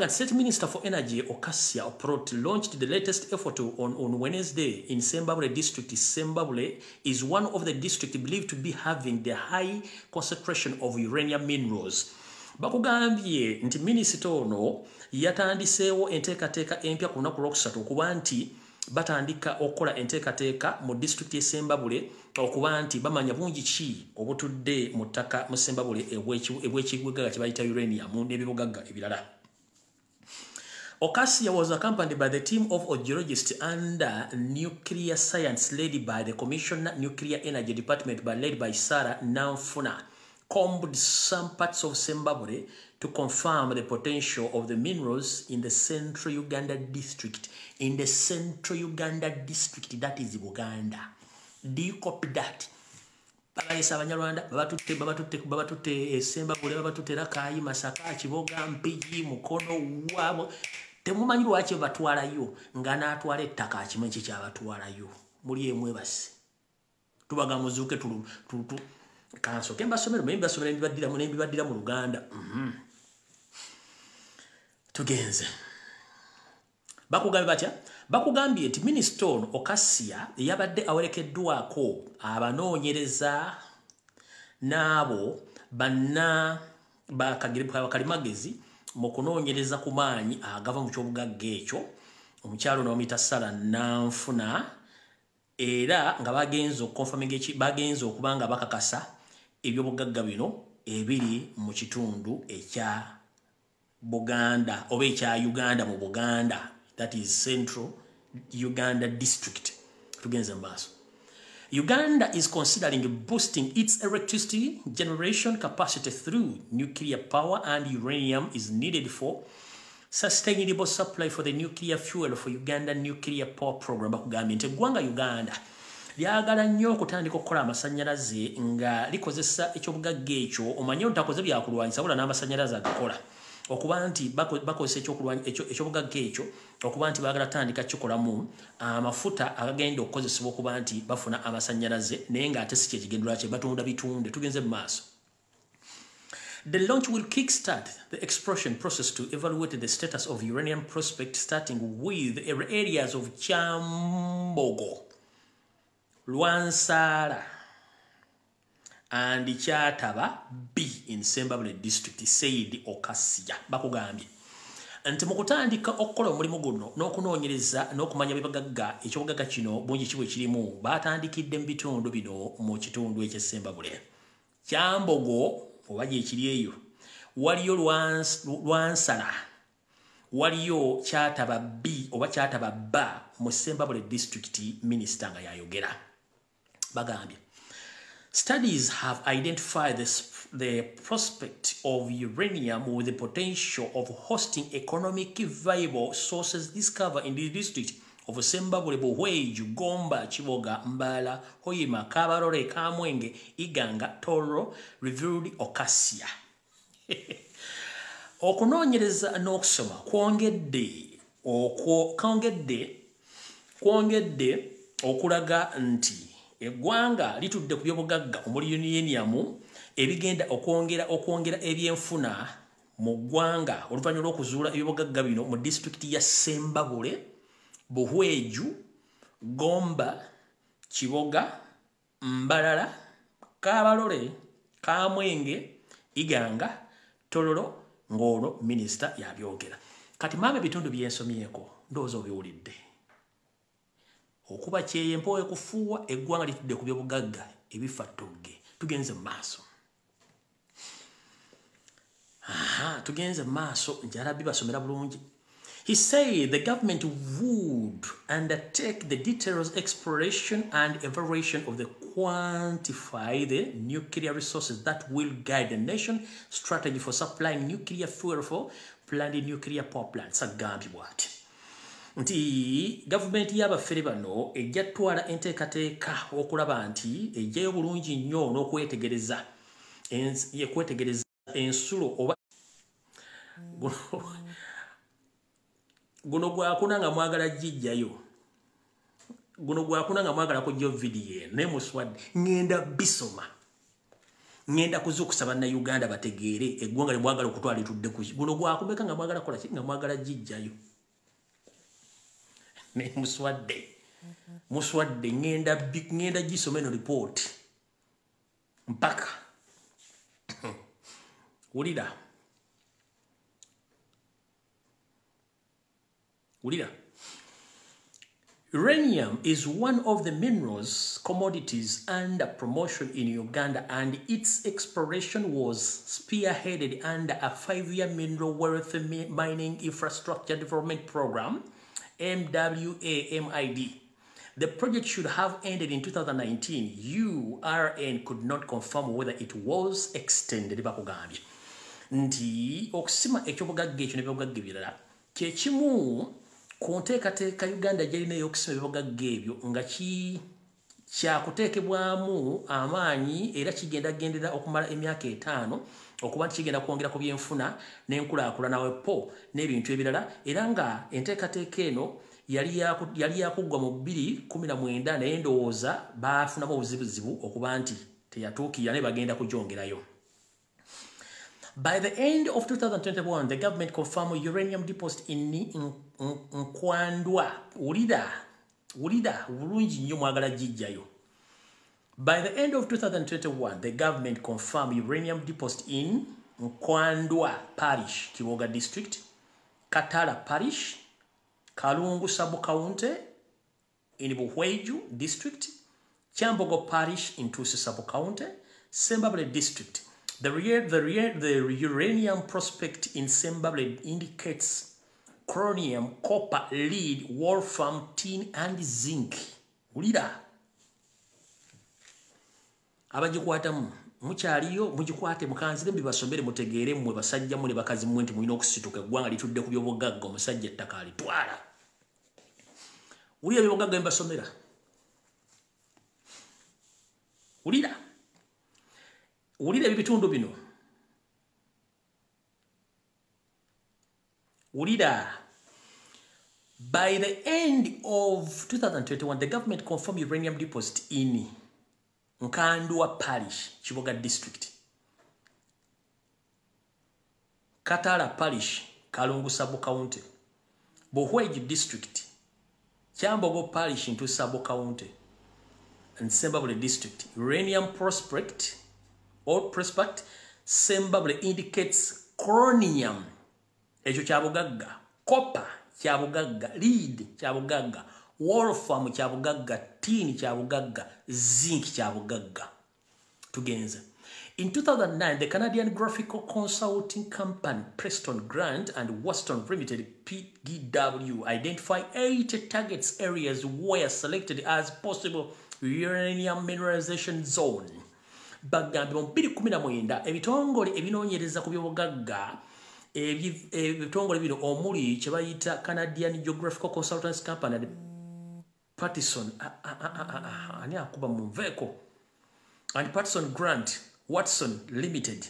State Minister for Energy Okasia Oprot launched the latest effort on Wednesday in Zimbabwe district. Zimbabwe is one of the districts believed to be having the high concentration of uranium minerals. Bakugambye nti minisita ono yatandiseewo enteekateeka empya ku lunaku lwokusatu okuba nti batandika okukola enteekateeka mu disitulikiti y'e Zimbabwe okuba nti bamanya bungi ki obutudde mu ttaka mu Zimbabwe ebw'ekibugagga kye bayita uranium n'ebibugagga ebirala. Ocasio was accompanied by the team of geologists under nuclear science led by the Commissioner Nuclear Energy Department led by Sarah Nanfuna, combed some parts of Zimbabwe to confirm the potential of the minerals in the Central Uganda district. In the Central Uganda district, that is Uganda. Do you copy that? Babalesa abanyarwanda babatutte Zimbabwe babatutte Rakai, Masaka, Kiboga, Mpigi, Mukono wabo. Temumanyi lwaki batwalayo nga n'atwala ettaka akimanyi kyabatwalayo. Muli emwe basi. Tubaga muzuke kanso kemba somero mbibadira mu Luganda. Tugenze. Bakugambye batya? Bakugambye nti Minisita Ocasio yabadde awerekeddwako abanoonyereza n'abo banna bakalimagezi mu kunoonyereza ku maanyi agava mu kyobugagga ekyo. Omukyalo n'omuyita Sarah Nanfuna era nga bagenze okuba nga bakakasa ebyobugagga bino ebiri mu kitundu ekya Buganda oba ekya Uganda mu Buganda, that is Central Uganda district. Tugenze maaso. Uganda is considering boosting its electricity generation capacity through nuclear power, and uranium is needed for sustainable supply for the nuclear fuel for Uganda nuclear power program. Bakugambye nti eggwanga Uganda lyagala nnyo okutandika okukola amasannyalaze nga likozesa ekyobugagga ekyo. Omanye ntakoze byakulwanyisa wabula n'amasannyalaze agakola okuba nti bakozesa ekyobugagga ekyo okuba nti baagala tandika kikolamu amafuta agagenda okukozesebwa okuba nti bafuna amasannyalaze naye ng'ate si kyekigendera kye batunda bitunde. Tugenze mu maaso. The launch will kickstart the exploration process to evaluate the status of uranium prospect, starting with areas of Kyambogo, Lwansala, and Kyataba B in Zimbabwe district, said Ocasio. Bakugambye nti mu kutandika okukola omulimu guno n'okunoonyereza n'okumanya bibagagga ekyobugagga kino bungi kibwe kirimu baatandikidde mu bitundu bino mu kitundu eky'e Zimbabwe. Kyambogo oba gyekiri eyo, waliyo Lwansala, waliyo Kyataba B oba Kyataba B mu Zimbabwe district. Minisita nga yayogera bagambye studies have identified the prospect of uranium with the potential of hosting economic viable sources discovered in the district of Zimbabwe, Buhweju, Gomba, Chiboga, Mbala, Hoima, Kabarore, Kamwenge, Iganga, Toro, revealed Ocasio. Okunoonyereza n'okusoma kwongedde okulaga nti eggwanga litudde ku byobugagga omuli uranium ebigenda okwongera ebyenfuna mu ggwanga oluvannyuma lw'okuzuula ebyobugagga bino mu disitulikiti ya Zimbabwe, Buhweju, Gomba, Kiboga, Mbalala, Kabalole, Kamwenge, Iganga, Tororo, ng'olwo minisita yabyogera. Kati maama ebitundu byensomyeko ndowooza obiwulidde. Okuba kyeyempowe kufuuwa eggwanga litudde ku byobugagga ebifa ttogge. Tugenze mu maaso. Tugenze mu maaso njalabbi basomera bulungi. He said the government would undertake the detailed exploration and evaluation of the quantify the nuclear resources that will guide the nation's strategy for supplying nuclear fuel for planned nuclear power plants. Agambye bw'ati nti gavumenti y'abafere bano ejja twala enteekateeka okulaba nti ejjayo bulungi nnyo n'okwetegereza ensulo oba guno gwakuna nga mwagala jjijjayo, guno gwakuna nga mwagala kujja vidiyo ne muswadde ngenda bisoma, ngenda kuzukusa bannayuganda bategeere eggwanga lye mwagala okutwala litudde ku guno gwakumeka nga mwagala kola ki nga mwagala jjijjayo ne muswadde ngenda gisoma eno report mpaka wulira Uranium is one of the minerals commodities under promotion in Uganda, and its exploration was spearheaded under a 5-year mineral wealth mining infrastructure development program, MWAMID. The project should have ended in 2019. URN could not confirm whether it was extended. Bakugambye nti okusima ekyobugagga ekyo n'ebyobugagga ebirala kyekimu ku nteekateeka Uganda gy'erina ey'okusima ebyobugagga ebyo nga kyakuteekebwamu amaanyi era kigendagendera okumala emyaka 5 okuba nti kigenda kwongera ku byenfuna n'enkulaakulana wepo n'ebintu ebirala, era nga enteekateeka eno yali yakuggwa mu 2019 naye ndowooza baafunamu obuzibuzibu okuba nti teyatuukirira ne bagenda kugyongerayo. By the end of 2021, the government confirmed uranium deposit in Nkwandwa. Ulida, bulungi nnyo mwagala jijjayo. By the end of 2021, the government confirmed uranium deposit in Nkwandwa Parish, Kiboga District, Katara Parish, Kalungu Sub-County in Buhweju District, Kyambogo Parish in Tusi Sub-County, Sembabule District. The uranium prospect in Sembabule indicates chromium, copper, lead, wolfram, tin, and zinc. Ulida. Abajikwatamu mukyaliyo mujikwate mukanzire mbibasomere mutegeere mmwe basajja mu ne bakazi mmwe nti mulina okusituka eggwanga litudde ku byobugagga omusajja ettaka alitwala. Ulira byobugagga mbasomera. Ulira ebitundu bino. Ulira. By the end of 2021, the government confirmed uranium deposit in Nkandwa Parish, Kiboga District, Katara Parish, Kalungu Sub-County, Buhweju District, Kyambogo Parish into Sub-County, and Sembabule District. Uranium prospect Sembabule indicates chromium, ekyo kyabugagga, copper kyabugagga, lead kyabugagga, wolfram kyabugagga, tin kyabugagga, zinc kyabugagga. Tugenze. In 2009, the Canadian graphical consulting company Preston Grant and Weston Limited PDW identified 8 targets areas were selected as possible uranium mineralization zone. Bagambe mu 2019 ebitongole ebinoonyereza ku byobugagga ebitongole bino omuli kye bayita Canadian Geographical Consultants Company and Patterson ani akuba mu nveeko and Patterson Grant Watson Limited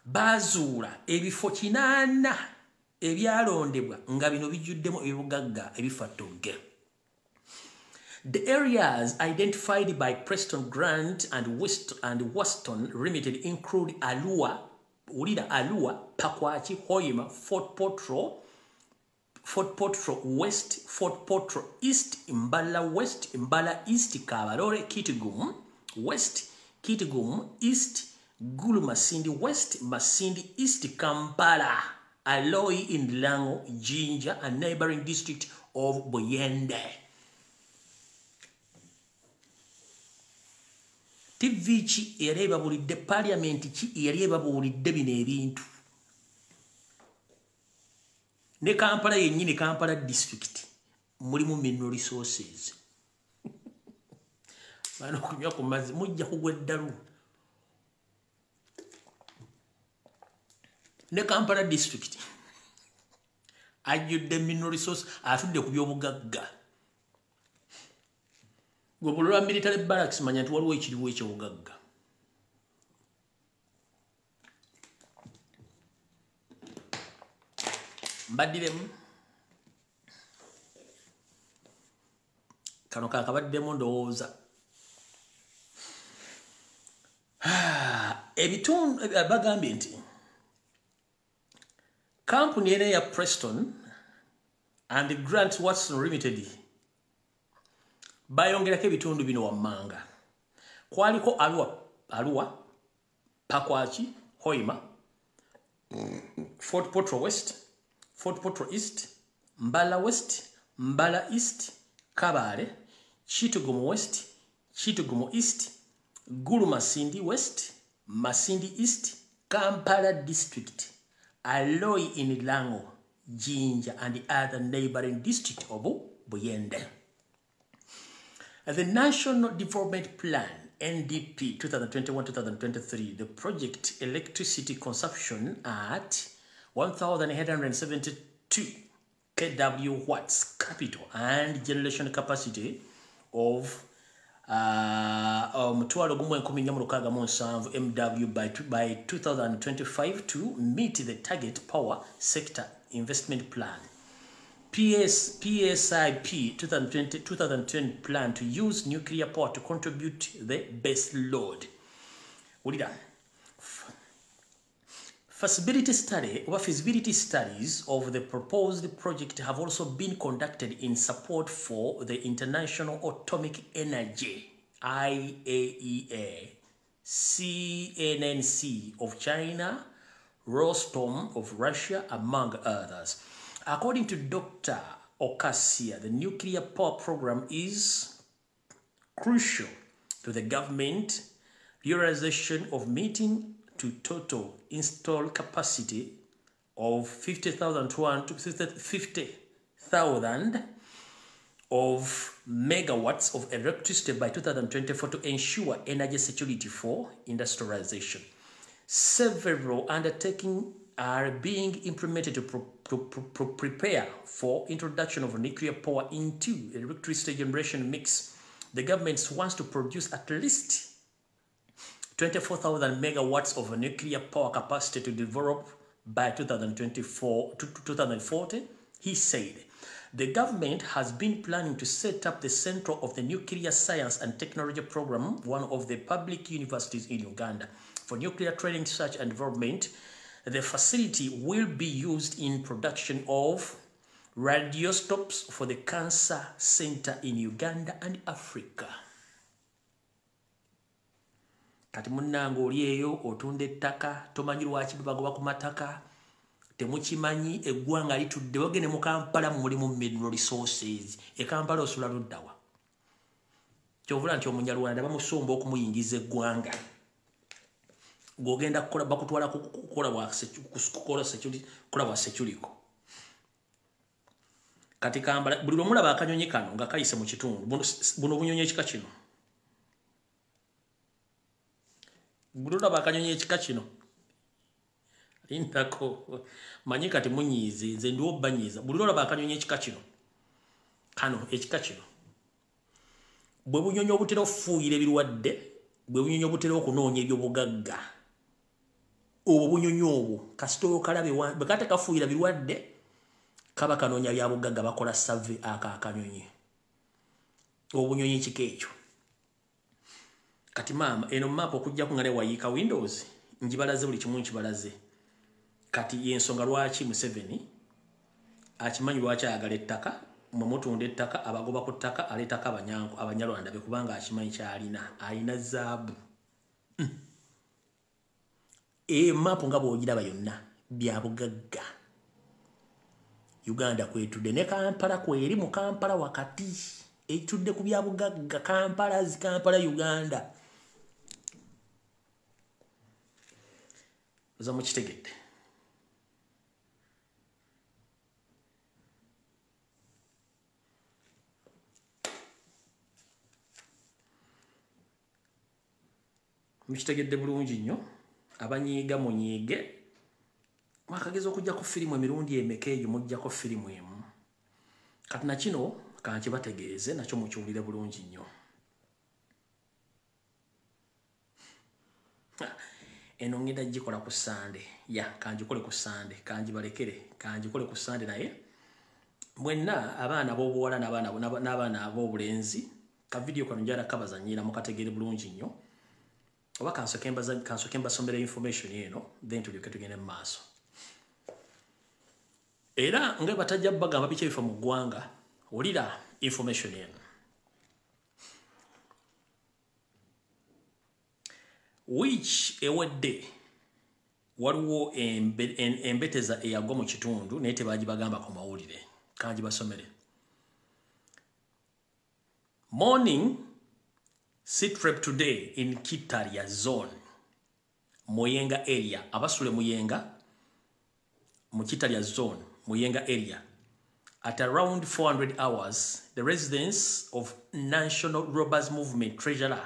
bazuula ebifo 8 ebyalondebwa nga bino bijjuddemu ebibugagga ebifatogge. The areas identified by Preston Grant and Weston Limited include Alua, Pakwach, Hoima, Fort Potro West, Fort Potro East, Mbala West, Mbala East, Kabarore, Kitgum West, Kitgum East, Gulu Masindi West, Masindi East, Kampala, Aloi in Lango, Jinja, and neighboring district of Boyende. TV chi ereba bulidde parliament chi ereba bulidde bino ebintu. Ne Kampala yennyini Kampala district mulimu mineral resources. Bano kunywa ku mazzi mujja kugwa eddalu. Ne Kampala district ajjudde mineral resource atudde ku byobugagga. Gobulwa military barracks manya nti waliwo ekiriwo ekyobugagga. Mbaddiremu kano kakabaddemu ndowooza. Ebitundu bagambye nti kampuni ene ya Preston and Grant Watson Limited bayongerako ebitundu bino wammanga. Kwaliko Alua, Pakwach, Hoima, Fort Potro West, Fort Potro East, Mbala West, Mbala East, Kabale, Chitugumu West, Chitugumu East, Gulu Masindi West, Masindi East, Kampala District, Aloi in Lango, Jinja, and the other neighboring district of Buyende. The National Development Plan, NDP 2021-2023, the project electricity consumption at 1,872 kW watts capital and generation capacity of MW by 2025 to meet the target power sector investment plan. PSIP 2020 plan to use nuclear power to contribute the base load. Feasibility studies of the proposed project have also been conducted in support for the International Atomic Energy, IAEA, CNNC of China, Rosatom of Russia, among others. According to Dr. Okasia, the nuclear power program is crucial to the government realization of meeting to total installed capacity of 50,000 to 50,000 of megawatts of electricity by 2024 to ensure energy security for industrialization. Several undertakings are being implemented to prepare for introduction of nuclear power into electricity generation mix. The government wants to produce at least 24,000 megawatts of nuclear power capacity to develop by 2024 to 2040, he said. The government has been planning to set up the Center of the Nuclear Science and Technology Program, one of the public universities in Uganda, for nuclear training, research and development. The facility will be used in production of radioscopes for the Cancer Center in Uganda and Africa. Kati munnango oli eyo otunda ettaka tomanyi lwaki bagoba ku mataka temukimanyi eggwanga litudde wagene mu Kampala mulimu mineral resources e Kampala osula luddawa kyovula nti omunyalwanda bamusomba okumuyingiza eggwanga gogenda kukola bakutwala kukola bwa seculiko kati Kampala buli lwomulaba akanyonyi kano nga kayise mu kitundu buno bunyonyi ekika kino Buruda bakanyonyi ekika kino lindako manyi kati munyize nze ndiwo banyiza buruda bakanyonyi ekika kino kano ekika kino bwe bunyonyi obutera ofuuyira ebirwadde bwe bunyonyi obutera okunoonya ebyobugagga obwo bunyonyi obwo kasitolo kalabe bwe kate kafuuyira birwadde kaba kanoonya bya bugagga bakola survey akanyonyi obunyonyi ekika ekyo Kati mama eno map okujja kungane wayiika Windows njibalaze buli kimu nkibalaze kati yensonga lwaki Museveni akimanyi lwaki ayagala ettaka mu mutunda ettaka abagoba ku ttaka aleetako abanyalwanda bekubanga akimanyi kyalina alina zaabu map nga bwogiraba yonna bya bugagga Uganda kwetudde ne Kampala kweri mu Kampala wakati etudde ku bya bugagga Kampala Uganda za mukitegedde mukitegedde bulungi nnyo abanyiiga munyiige mwakageza okujja ku firimu emirundi emeka eyo mujja ko firimu emu kati na kino kankibategeeze nakyo mukiwulire bulungi nnyo eno ngenda gikola ku Sande kanjikole ku Sande kanjibalekere kanjikole ku Sande naye mwenna abaana b'obuwala n'abaana ab'obulenzi ka video kano njala kabazanyira mukategere bulungi nnyo oba kansoke mbasomera information eno then tulyoke tugende mu maaso era nga batajja bagamba biki ebifa mu ggwanga olira information eno which ewedde waliwo embeteza eyagwa mu kitundu naye tebagibagamba ku mawulire kanjibasomere Morning sit rep today in Kitaria zone. Muyenga area. Abasule Muyenga. Mukitaria zone. Muyenga area. At around 400 hours, the residents of National Robbers Movement Treasurer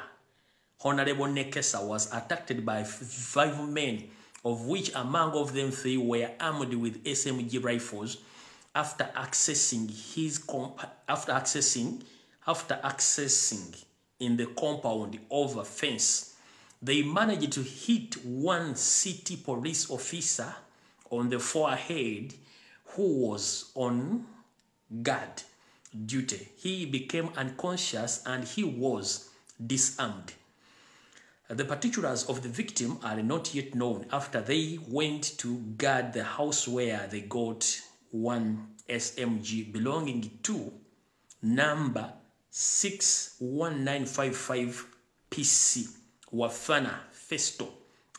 Honorable Nekesa was attacked by 5 men, of which among of them 3 were armed with SMG rifles. After accessing in the compound over fence, they managed to hit one city police officer on the forehead who was on guard duty. He became unconscious and he was disarmed. The particulars of the victim are not yet known after they went to guard the house where they got one SMG belonging to number 61955 PC Wafana Festo,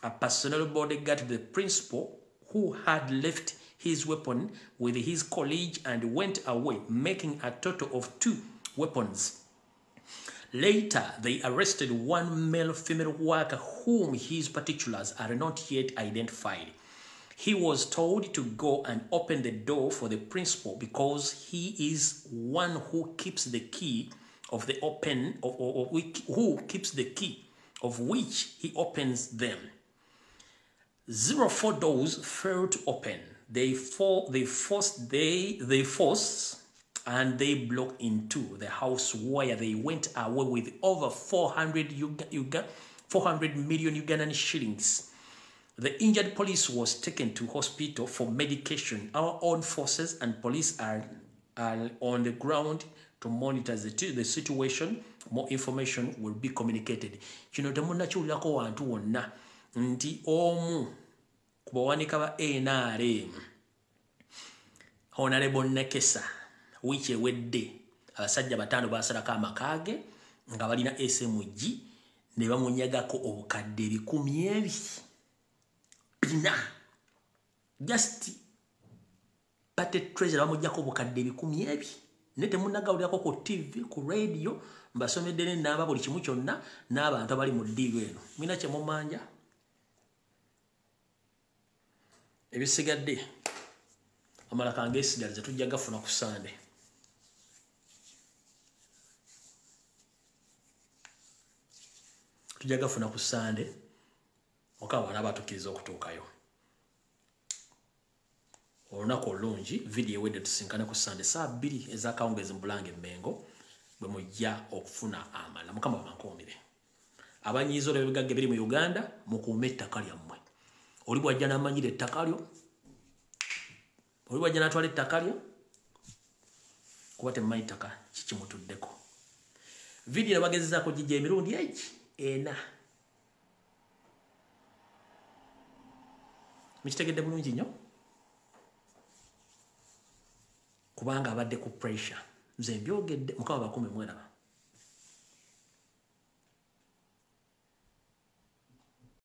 a personnel bodyguard to the principal who had left his weapon with his colleague and went away, making a total of 2 weapons. Later, they arrested one male-female worker whom his particulars are not yet identified. He was told to go and open the door for the principal because he is one who keeps the key of the of which he opens them. 04 doors failed to open. They forced and they blocked into the house where they went away with over 400 million Ugandan shillings. The injured police was taken to hospital for medication. Our own forces and police are on the ground to monitor the situation. More information will be communicated. Kino temunnakyo wantu wonna nti omu kubawanika ba NRM Honorable Nekesa wiiki ewedde abasajja 5 basalako amakage nga balina SMG ne bamunyagako obukadde 10,000 just pate treasure bamujjako obukadde 10,000 ne temunnagawulirako ku TV ku radio mbasomedde n'enamba buli kimu kyonna n'abantu abali mu ddiiro eno mwina kye mumanja ebisigadde amala kange esigaliza tujja gafuna ku Sande. Tujja gafuna ku Sande okaba n'abatukkiriza okutuukayo. Olunaku olungi video ewedde tusinkane ku Sande saa 2 ez'akawungeezi mu Bulange Mmengo bwe mujja okufuna amala. Mukama bankuumire. Abanyiizo n'ebigagga ebiri mu Uganda mukuume ettaka lyammwe. Oli bw'ajja n'amanyira ettaka lyo, oli bw'ajja n'atwala ettaka lyo, kuba temumanyi ttaka kikimutuddeko. Video bagezezaako gijja emirundi ena. Mukitegedde bulungi nnyo? Kubanga abadde ku pressure. Nze mbyogedde Mukama bakuume mweraba.